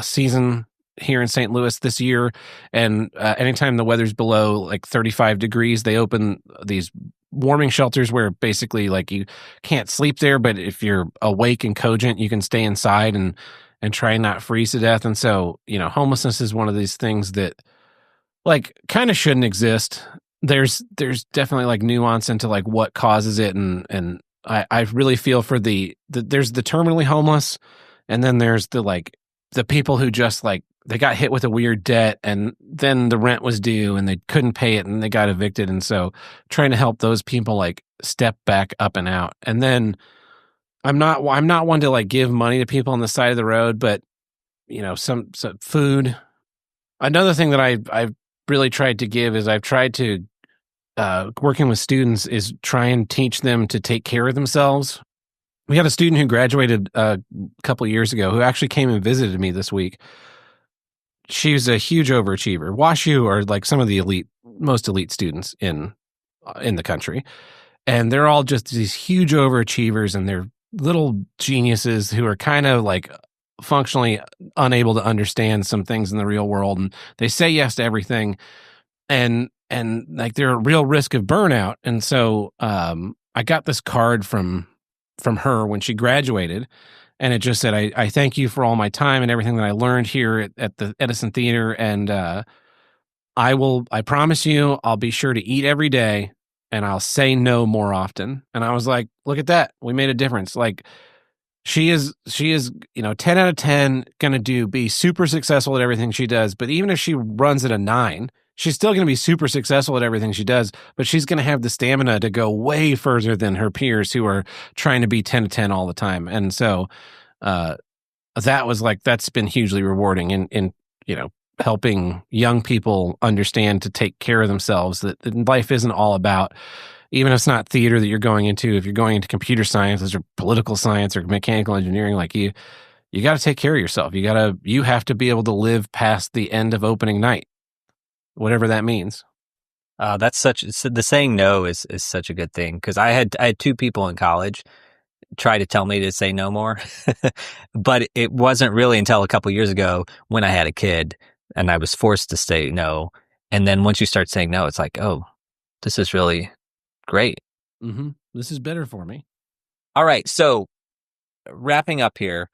season here in St. Louis this year, and anytime the weather's below like 35 degrees, they open these warming shelters where basically like you can't sleep there, but if you're awake and cogent, you can stay inside and try and not freeze to death. And so, homelessness is one of these things that like kind of shouldn't exist. There's definitely like nuance into like what causes it, and I really feel for there's the terminally homeless, and then there's the people who just like they got hit with a weird debt and then the rent was due and they couldn't pay it and they got evicted, and so trying to help those people like step back up and out. And then I'm not one to like give money to people on the side of the road, but some food. Another thing that I've really tried to give is I've tried to working with students is try and teach them to take care of themselves. We had a student who graduated a couple of years ago who actually came and visited me this week. She's a huge overachiever. WashU are like some of the most elite students in the country, and they're all just these huge overachievers, and they're little geniuses who are kind of like functionally unable to understand some things in the real world, and they say yes to everything, and like they're at real risk of burnout. And so I got this card from her when she graduated, and it just said, I thank you for all my time and everything that I learned here at the Edison Theatre, and I promise you I'll be sure to eat every day and I'll say no more often. And I was like, look at that, we made a difference. Like she is 10 out of 10 gonna be super successful at everything she does, but even if she runs at a 9, She's still going to be super successful at everything she does, but she's going to have the stamina to go way further than her peers who are trying to be 10 to 10 all the time. And so that's been hugely rewarding in helping young people understand to take care of themselves, that life isn't all about, even if it's not theater that you're going into, if you're going into computer sciences or political science or mechanical engineering, like you got to take care of yourself. You have to be able to live past the end of opening night, whatever that means. The saying no is such a good thing, because I had two people in college try to tell me to say no more, but it wasn't really until a couple years ago when I had a kid and I was forced to say no. And then once you start saying no, it's like, oh, this is really great. Mm-hmm. This is better for me. All right. So wrapping up here,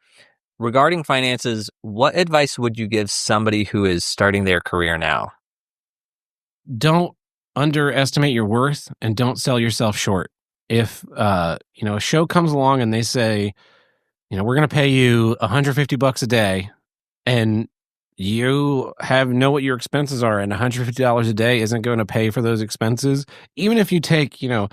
regarding finances, what advice would you give somebody who is starting their career now? Don't underestimate your worth and don't sell yourself short. If a show comes along and they say, we're going to pay you $150 a day, and you know what your expenses are, and $150 a day isn't going to pay for those expenses, even if you take your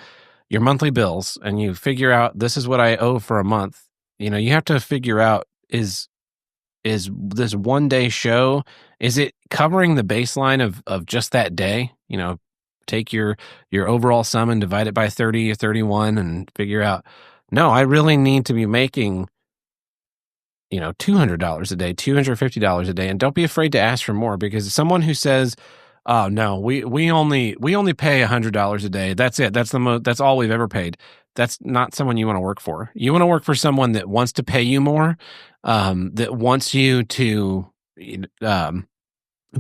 monthly bills and you figure out, this is what I owe for a month, you have to figure out, is this one day show, is it covering the baseline of just that day? Take your overall sum and divide it by 30 or 31 and figure out, no, I really need to be making, $200 a day, $250 a day. And don't be afraid to ask for more, because someone who says, oh no, we only pay $100 a day, that's it, that's all we've ever paid, that's not someone you want to work for. You want to work for someone that wants to pay you more, that wants you to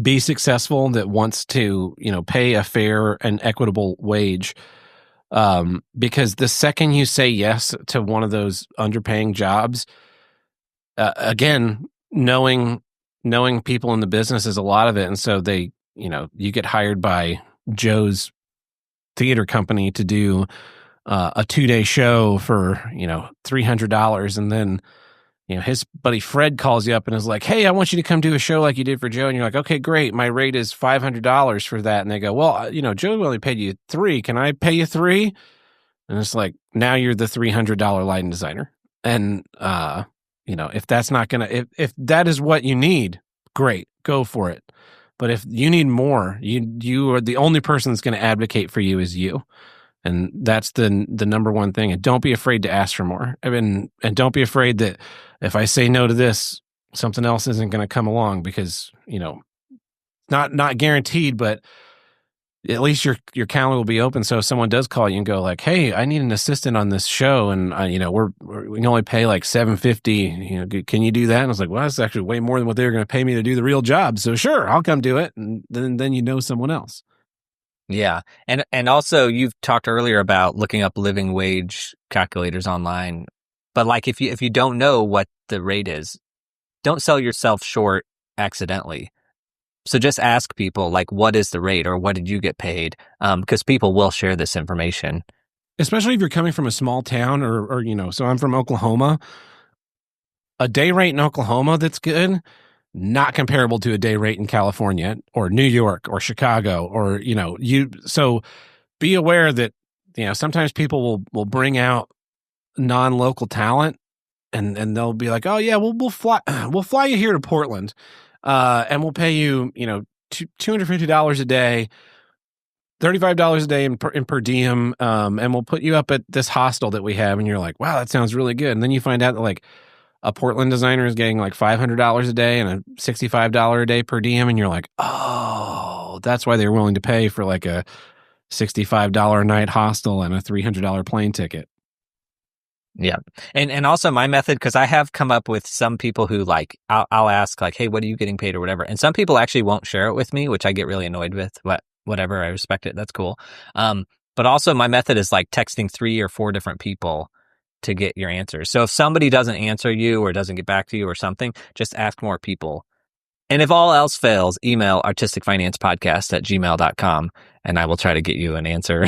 be successful, that wants to pay a fair and equitable wage, because the second you say yes to one of those underpaying jobs, again, knowing people in the business is a lot of it, and so they you get hired by Joe's theater company to do a 2-day show for $300, and then his buddy Fred calls you up and is like, hey, I want you to come do a show like you did for Joe. And you're like, okay, great. My rate is $500 for that. And they go, well, Joe only paid you $3. Can I pay you $3? And it's like, now you're the $300 lighting designer. And, if that's not going to, if that is what you need, great, go for it. But if you need more, you are the only person that's going to advocate for you is you. And that's the number one thing. And don't be afraid to ask for more. And don't be afraid that if I say no to this, something else isn't going to come along, because, not guaranteed, but at least your calendar will be open. So if someone does call you and go like, hey, I need an assistant on this show, and we can only pay like $750, can you do that? And I was like, well, that's actually way more than what they were going to pay me to do the real job. So sure, I'll come do it. And then someone else. Yeah. And also, you've talked earlier about looking up living wage calculators online. But like, if you don't know what the rate is, don't sell yourself short accidentally. So just ask people, like, what is the rate, or what did you get paid? Because people will share this information. Especially if you're coming from a small town or so I'm from Oklahoma. A day rate in Oklahoma that's good, not comparable to a day rate in California or New York or Chicago, or so be aware that sometimes people will bring out non-local talent, and they'll be like, oh yeah, we'll fly you here to Portland, and we'll pay you $250 a day, $35 a day in per diem, and we'll put you up at this hostel that we have. And you're like, wow, that sounds really good. And then you find out that like a Portland designer is getting like $500 a day and a $65 a day per diem. And you're like, oh, that's why they're willing to pay for like a $65 a night hostel and a $300 plane ticket. Yeah. And also my method, because I have come up with some people who like, I'll ask like, hey, what are you getting paid or whatever. And some people actually won't share it with me, which I get really annoyed with, but whatever, I respect it. That's cool. But also my method is like texting 3 or 4 different people to get your answers. So if somebody doesn't answer you or doesn't get back to you or something, just ask more people. And if all else fails, email artisticfinancepodcast@gmail.com and I will try to get you an answer.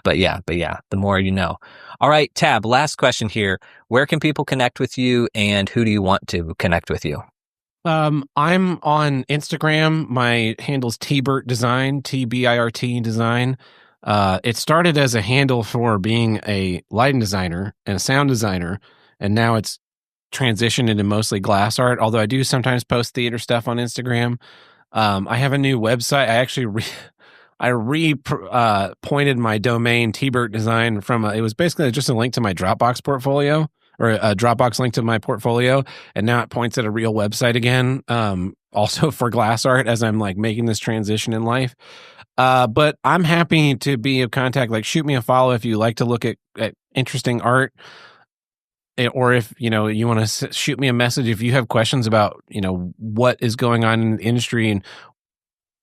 But yeah, the more you know. All right, Tab, last question here. Where can people connect with you, and who do you want to connect with you? I'm on Instagram. My handle's Tbirt Design, TBIRT Design. It started as a handle for being a lighting designer and a sound designer, and now it's transitioned into mostly glass art, although I do sometimes post theater stuff on Instagram. I have a new website. I actually pointed my domain Tbirt Design from it was basically just a link to my Dropbox portfolio, or a Dropbox link to my portfolio, and now it points at a real website again, also for glass art, as I'm like making this transition in life. But I'm happy to be of contact. Like, shoot me a follow if you like to look at interesting art, or if you want to shoot me a message if you have questions about what is going on in the industry, and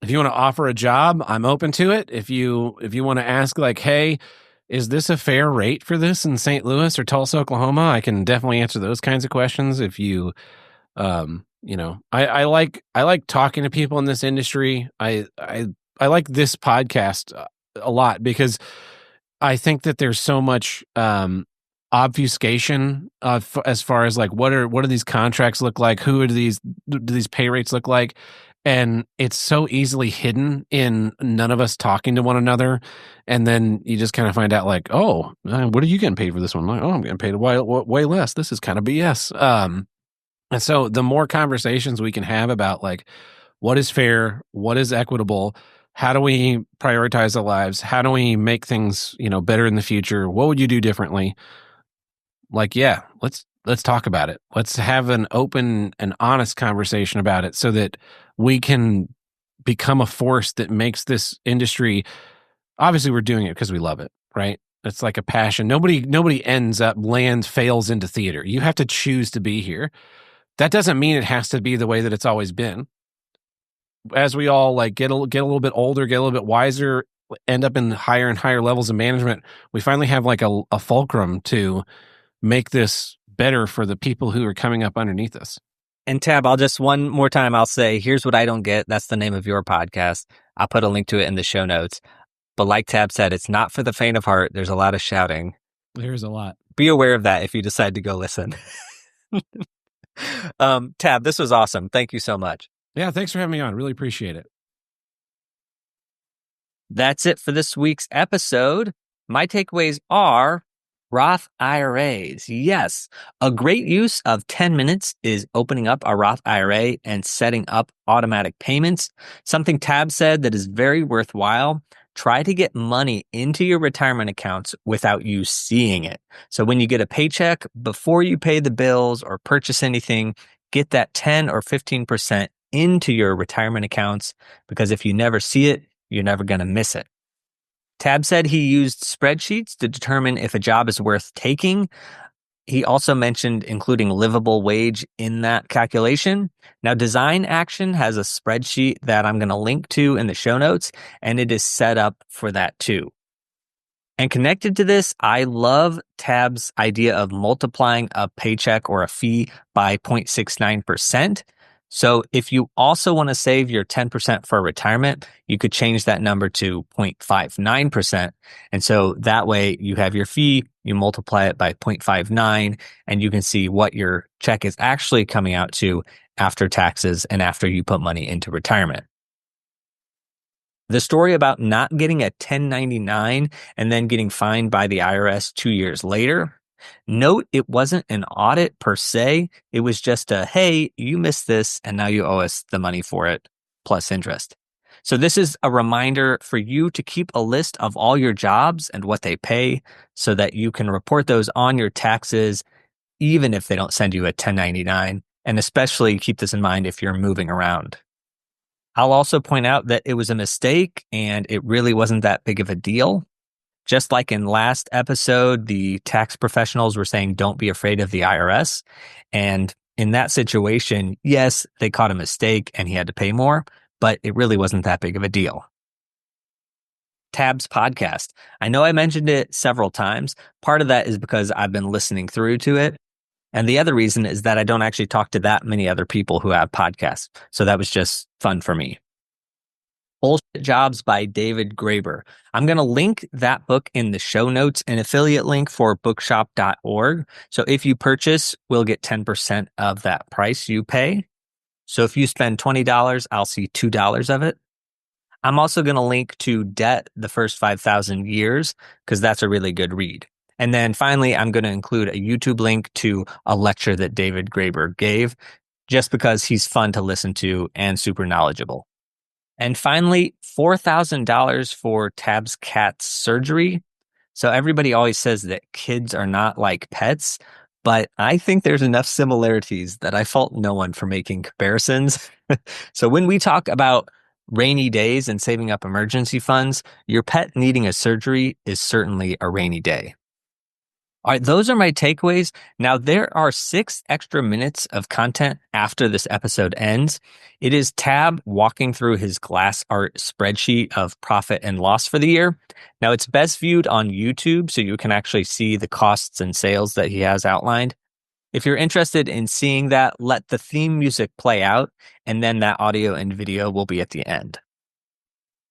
if you want to offer a job, I'm open to it. If you want to ask, like, hey, is this a fair rate for this in St. Louis or Tulsa, Oklahoma? I can definitely answer those kinds of questions. If you, I like talking to people in this industry. I like this podcast a lot because I think that there's so much obfuscation as far as like what do these contracts look like? Do these pay rates look like? And it's so easily hidden in none of us talking to one another. And then you just kind of find out like, oh, what are you getting paid for this one? Like, oh, I'm getting paid way less. This is kind of BS. And so the more conversations we can have about like, what is fair? What is equitable? How do we prioritize our lives? How do we make things, better in the future? What would you do differently? Like, yeah, let's talk about it. Let's have an open and honest conversation about it so that we can become a force that makes this industry. Obviously, we're doing it because we love it, right? It's like a passion. Nobody fails into theater. You have to choose to be here. That doesn't mean it has to be the way that it's always been. As we all like get a little bit older, get a little bit wiser, end up in higher and higher levels of management, we finally have like a fulcrum to make this better for the people who are coming up underneath us. And Tab, one more time, I'll say, here's what I don't get. That's the name of your podcast. I'll put a link to it in the show notes. But like Tab said, it's not for the faint of heart. There's a lot of shouting. There's a lot. Be aware of that if you decide to go listen. Tab, this was awesome. Thank you so much. Yeah, thanks for having me on. Really appreciate it. That's it for this week's episode. My takeaways are Roth IRAs. Yes, a great use of 10 minutes is opening up a Roth IRA and setting up automatic payments. Something Tab said that is very worthwhile. Try to get money into your retirement accounts without you seeing it. So when you get a paycheck, before you pay the bills or purchase anything, get that 10 or 15% into your retirement accounts, because if you never see it, you're never going to miss it. Tab said he used spreadsheets to determine if a job is worth taking. He also mentioned including livable wage in that calculation. Now, Design Action has a spreadsheet that I'm going to link to in the show notes, and it is set up for that too. And connected to this, I love Tab's idea of multiplying a paycheck or a fee by 0.69%. So if you also want to save your 10% for retirement, you could change that number to 0.59%. And so that way you have your fee, you multiply it by 0.59, and you can see what your check is actually coming out to after taxes and after you put money into retirement. The story about not getting a 1099 and then getting fined by the IRS 2 years later. Note, it wasn't an audit per se. It was just a, hey, you missed this and now you owe us the money for it plus interest. So this is a reminder for you to keep a list of all your jobs and what they pay so that you can report those on your taxes, even if they don't send you a 1099. And especially keep this in mind if you're moving around. I'll also point out that it was a mistake and it really wasn't that big of a deal. Just like in last episode, the tax professionals were saying, don't be afraid of the IRS. And in that situation, yes, they caught a mistake and he had to pay more, but it really wasn't that big of a deal. Tab's podcast. I know I mentioned it several times. Part of that is because I've been listening through to it. And the other reason is that I don't actually talk to that many other people who have podcasts. So that was just fun for me. Bullshit Jobs by David Graeber. I'm going to link that book in the show notes, an affiliate link for bookshop.org. So if you purchase, we'll get 10% of that price you pay. So if you spend $20, I'll see $2 of it. I'm also going to link to Debt, the First 5,000 Years, because that's a really good read. And then finally, I'm going to include a YouTube link to a lecture that David Graeber gave, just because he's fun to listen to and super knowledgeable. And finally, $4,000 for Tab's cat's surgery. So everybody always says that kids are not like pets, but I think there's enough similarities that I fault no one for making comparisons. So when we talk about rainy days and saving up emergency funds, your pet needing a surgery is certainly a rainy day. All right, those are my takeaways. Now, there are 6 extra minutes of content after this episode ends. It is Tab walking through his glass art spreadsheet of profit and loss for the year. Now, it's best viewed on YouTube, so you can actually see the costs and sales that he has outlined. If you're interested in seeing that, let the theme music play out, and then that audio and video will be at the end.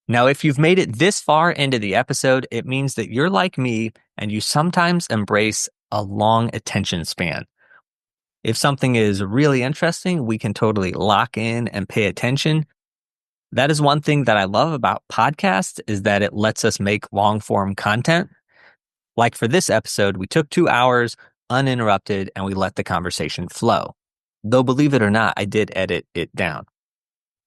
Now, if you've made it this far into the episode, it means that you're like me and you sometimes embrace a long attention span. If something is really interesting, we can totally lock in and pay attention. That is one thing that I love about podcasts, is that it lets us make long form content. Like for this episode, we took 2 hours uninterrupted and we let the conversation flow. Though believe it or not, I did edit it down.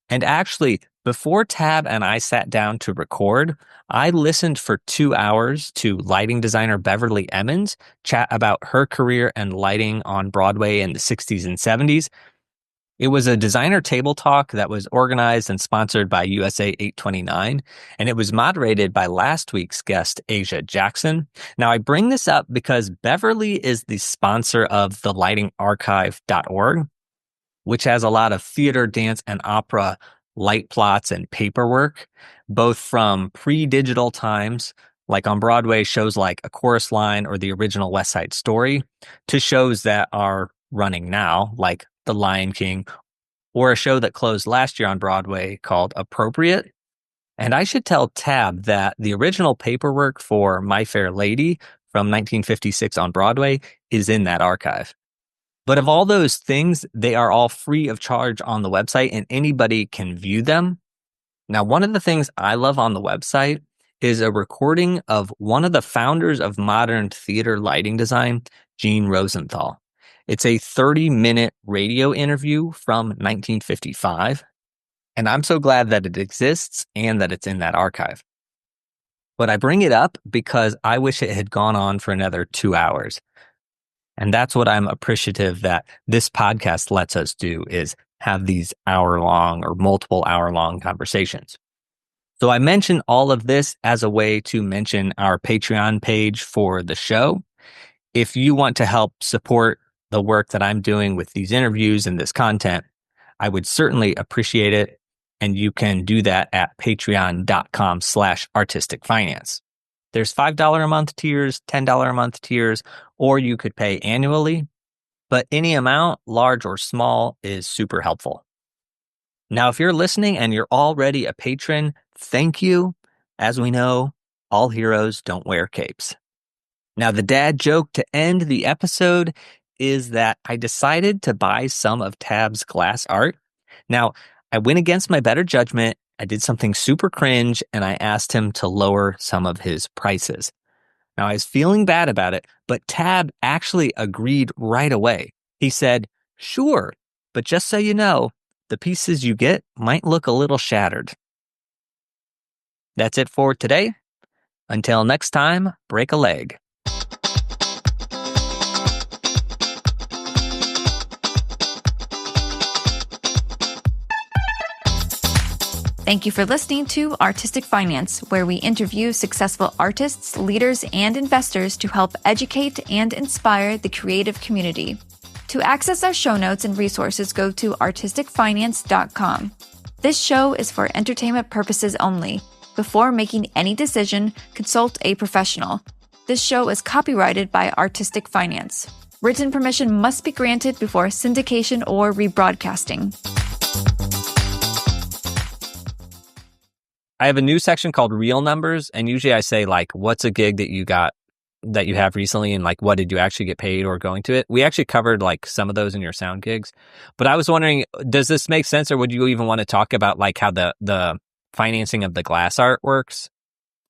And actually, before Tab and I sat down to record, I listened for 2 hours to lighting designer Beverly Emmons chat about her career and lighting on Broadway in the 60s and 70s. It was a designer table talk that was organized and sponsored by USA 829, and it was moderated by last week's guest, Asia Jackson. Now, I bring this up because Beverly is the sponsor of the lightingarchive.org, which has a lot of theater, dance, and opera light plots and paperwork, both from pre-digital times, like on Broadway, shows like A Chorus Line or the original West Side Story, to shows that are running now, like The Lion King, or a show that closed last year on Broadway called Appropriate. And I should tell Tab that the original paperwork for My Fair Lady from 1956 on Broadway is in that archive. But of all those things, they are all free of charge on the website and anybody can view them. Now, one of the things I love on the website is a recording of one of the founders of modern theater lighting design, Gene Rosenthal. It's a 30-minute radio interview from 1955, and I'm so glad that it exists and that it's in that archive. But I bring it up because I wish it had gone on for another 2 hours. And that's what I'm appreciative that this podcast lets us do, is have these hour-long or multiple hour-long conversations. So I mention all of this as a way to mention our Patreon page for the show. If you want to help support the work that I'm doing with these interviews and this content, I would certainly appreciate it. And you can do that at patreon.com/artisticfinance. There's $5 a month tiers, $10 a month tiers, or you could pay annually. But any amount, large or small, is super helpful. Now, if you're listening and you're already a patron, thank you. As we know, all heroes don't wear capes. Now, the dad joke to end the episode is that I decided to buy some of Tab's glass art. Now, I went against my better judgment. I did something super cringe, and I asked him to lower some of his prices. Now, I was feeling bad about it, but Tab actually agreed right away. He said, "Sure, but just so you know, the pieces you get might look a little shattered." That's it for today. Until next time, break a leg. Thank you for listening to Artistic Finance, where we interview successful artists, leaders, and investors to help educate and inspire the creative community. To access our show notes and resources, go to artisticfinance.com. This show is for entertainment purposes only. Before making any decision, consult a professional. This show is copyrighted by Artistic Finance. Written permission must be granted before syndication or rebroadcasting. I have a new section called Real Numbers, and usually I say, like, what's a gig that you got that you have recently, and like what did you actually get paid or going to it? We actually covered like some of those in your sound gigs, but I was wondering, does this make sense, or would you even want to talk about like how the financing of the glass art works?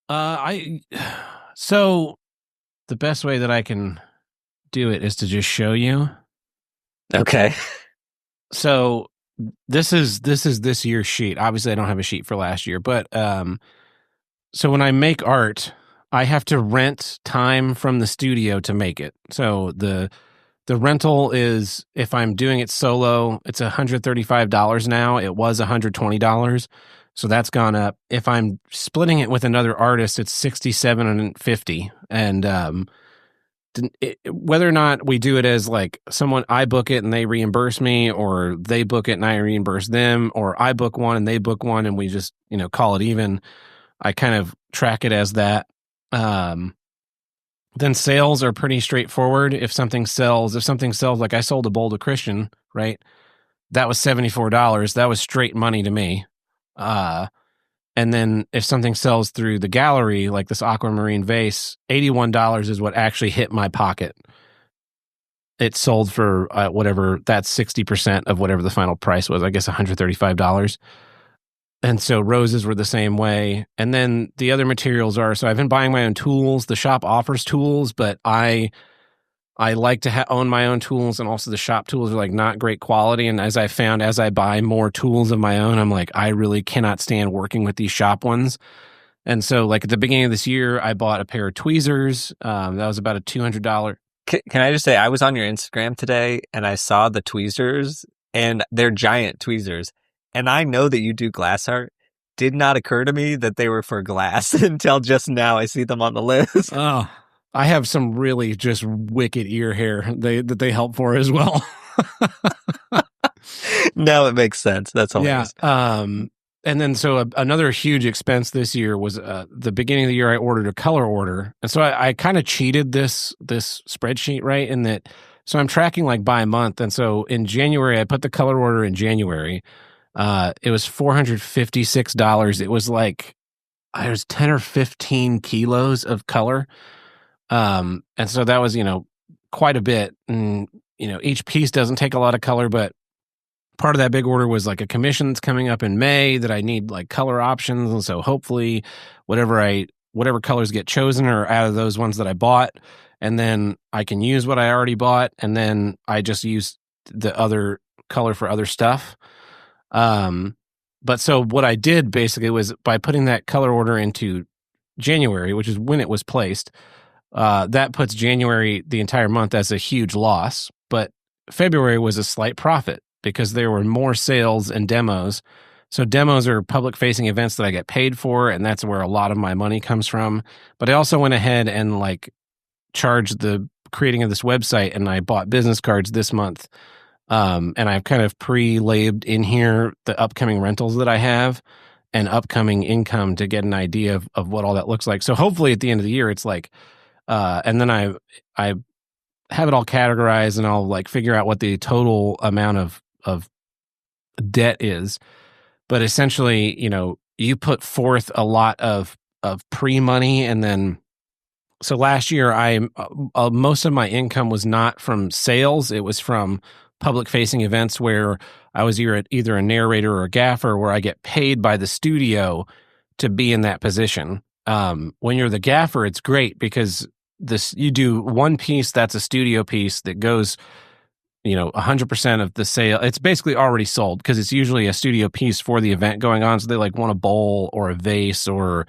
So the best way that I can do it is to just show you. Okay. So this is this year's sheet. Obviously, I don't have a sheet for last year, but so when I make art, I have to rent time from the studio to make it. So the rental is, if I'm doing it solo, it's $135 now. It was $120. So that's gone up. If I'm splitting it with another artist, it's $67.50. And whether or not we do it as like someone, I book it and they reimburse me, or they book it and I reimburse them, or I book one and they book one and we just, call it even. I kind of track it as that. Then sales are pretty straightforward. If something sells, like I sold a bowl to Christian, right? That was $74. That was straight money to me. And then if something sells through the gallery, like this aquamarine vase, $81 is what actually hit my pocket. It sold for whatever, that's 60% of whatever the final price was, I guess $135. And so roses were the same way. And then the other materials are, so I've been buying my own tools. The shop offers tools, but I like to own my own tools, and also the shop tools are like not great quality. And as I found, as I buy more tools of my own, I'm like, I really cannot stand working with these shop ones. And so like at the beginning of this year, I bought a pair of tweezers. That was about a $200. Can I just say, I was on your Instagram today and I saw the tweezers, and they're giant tweezers. And I know that you do glass art. Did not occur to me that they were for glass until just now. I see them on the list. Oh, I have some really just wicked ear hair that they help for as well. Now it makes sense. That's hilarious. Yeah. And then so another huge expense this year was the beginning of the year I ordered a color order. And so I kind of cheated this spreadsheet, right? In that, so I'm tracking like by month. And so in January, I put the color order in January. It was $456. It was like, I was 10 or 15 kilos of color. And so that was, quite a bit. And, each piece doesn't take a lot of color, but part of that big order was like a commission that's coming up in May that I need like color options. And so hopefully whatever colors get chosen are out of those ones that I bought. And then I can use what I already bought. And then I just use the other color for other stuff. But so what I did basically was, by putting that color order into January, which is when it was placed, that puts January, the entire month, as a huge loss. But February was a slight profit because there were more sales and demos. So demos are public facing events that I get paid for, and that's where a lot of my money comes from. But I also went ahead and like charged the creating of this website, and I bought business cards this month. And I've kind of pre-labeled in here the upcoming rentals that I have and upcoming income to get an idea of what all that looks like. So hopefully at the end of the year, it's like, and then I have it all categorized, and I'll like figure out what the total amount of debt is. But essentially, you put forth a lot of pre-money, and then, so last year most of my income was not from sales. It was from public facing events where I was either a narrator or a gaffer, where I get paid by the studio to be in that position. When you're the gaffer, it's great because you do one piece that's a studio piece that goes, 100% of the sale. It's basically already sold because it's usually a studio piece for the event going on. So they like want a bowl or a vase or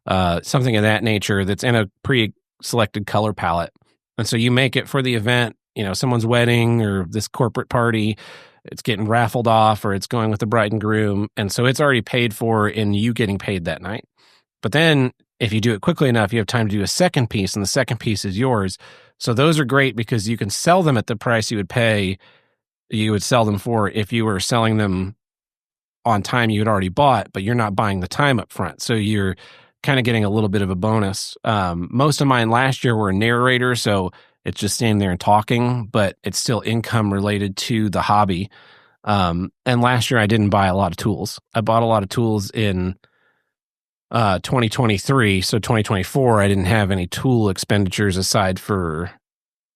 something of that nature that's in a pre-selected color palette. And so you make it for the event, someone's wedding or this corporate party, it's getting raffled off, or it's going with the bride and groom. And so it's already paid for in you getting paid that night. But then if you do it quickly enough, you have time to do a second piece, and the second piece is yours. So those are great because you can sell them at the price you would sell them for if you were selling them on time you had already bought, but you're not buying the time up front. So you're kind of getting a little bit of a bonus. Most of mine last year were narrators, so it's just standing there and talking, but it's still income related to the hobby. And last year I didn't buy a lot of tools. I bought a lot of tools in 2023. So 2024, I didn't have any tool expenditures aside for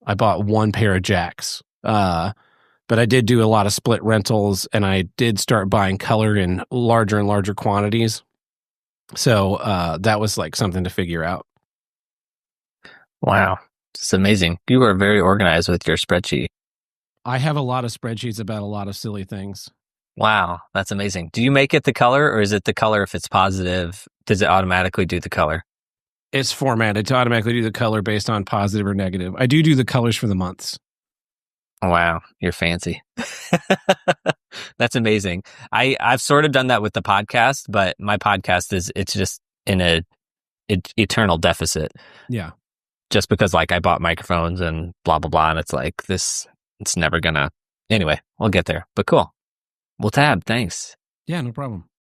I bought one pair of jacks. But I did do a lot of split rentals, and I did start buying color in larger and larger quantities. So that was like something to figure out. Wow. It's amazing. You are very organized with your spreadsheet. I have a lot of spreadsheets about a lot of silly things. Wow. That's amazing. Do you make it the color, or is it the color if it's positive? Does it automatically do the color? It's formatted to automatically do the color based on positive or negative. I do the colors for the months. Wow, you're fancy. That's amazing. I've sort of done that with the podcast, but my podcast it's just in a eternal deficit. Yeah. Just because like I bought microphones and blah, blah, blah. And it's like it's never gonna, anyway, we'll get there, but cool. Well, Tab, thanks. Yeah, no problem.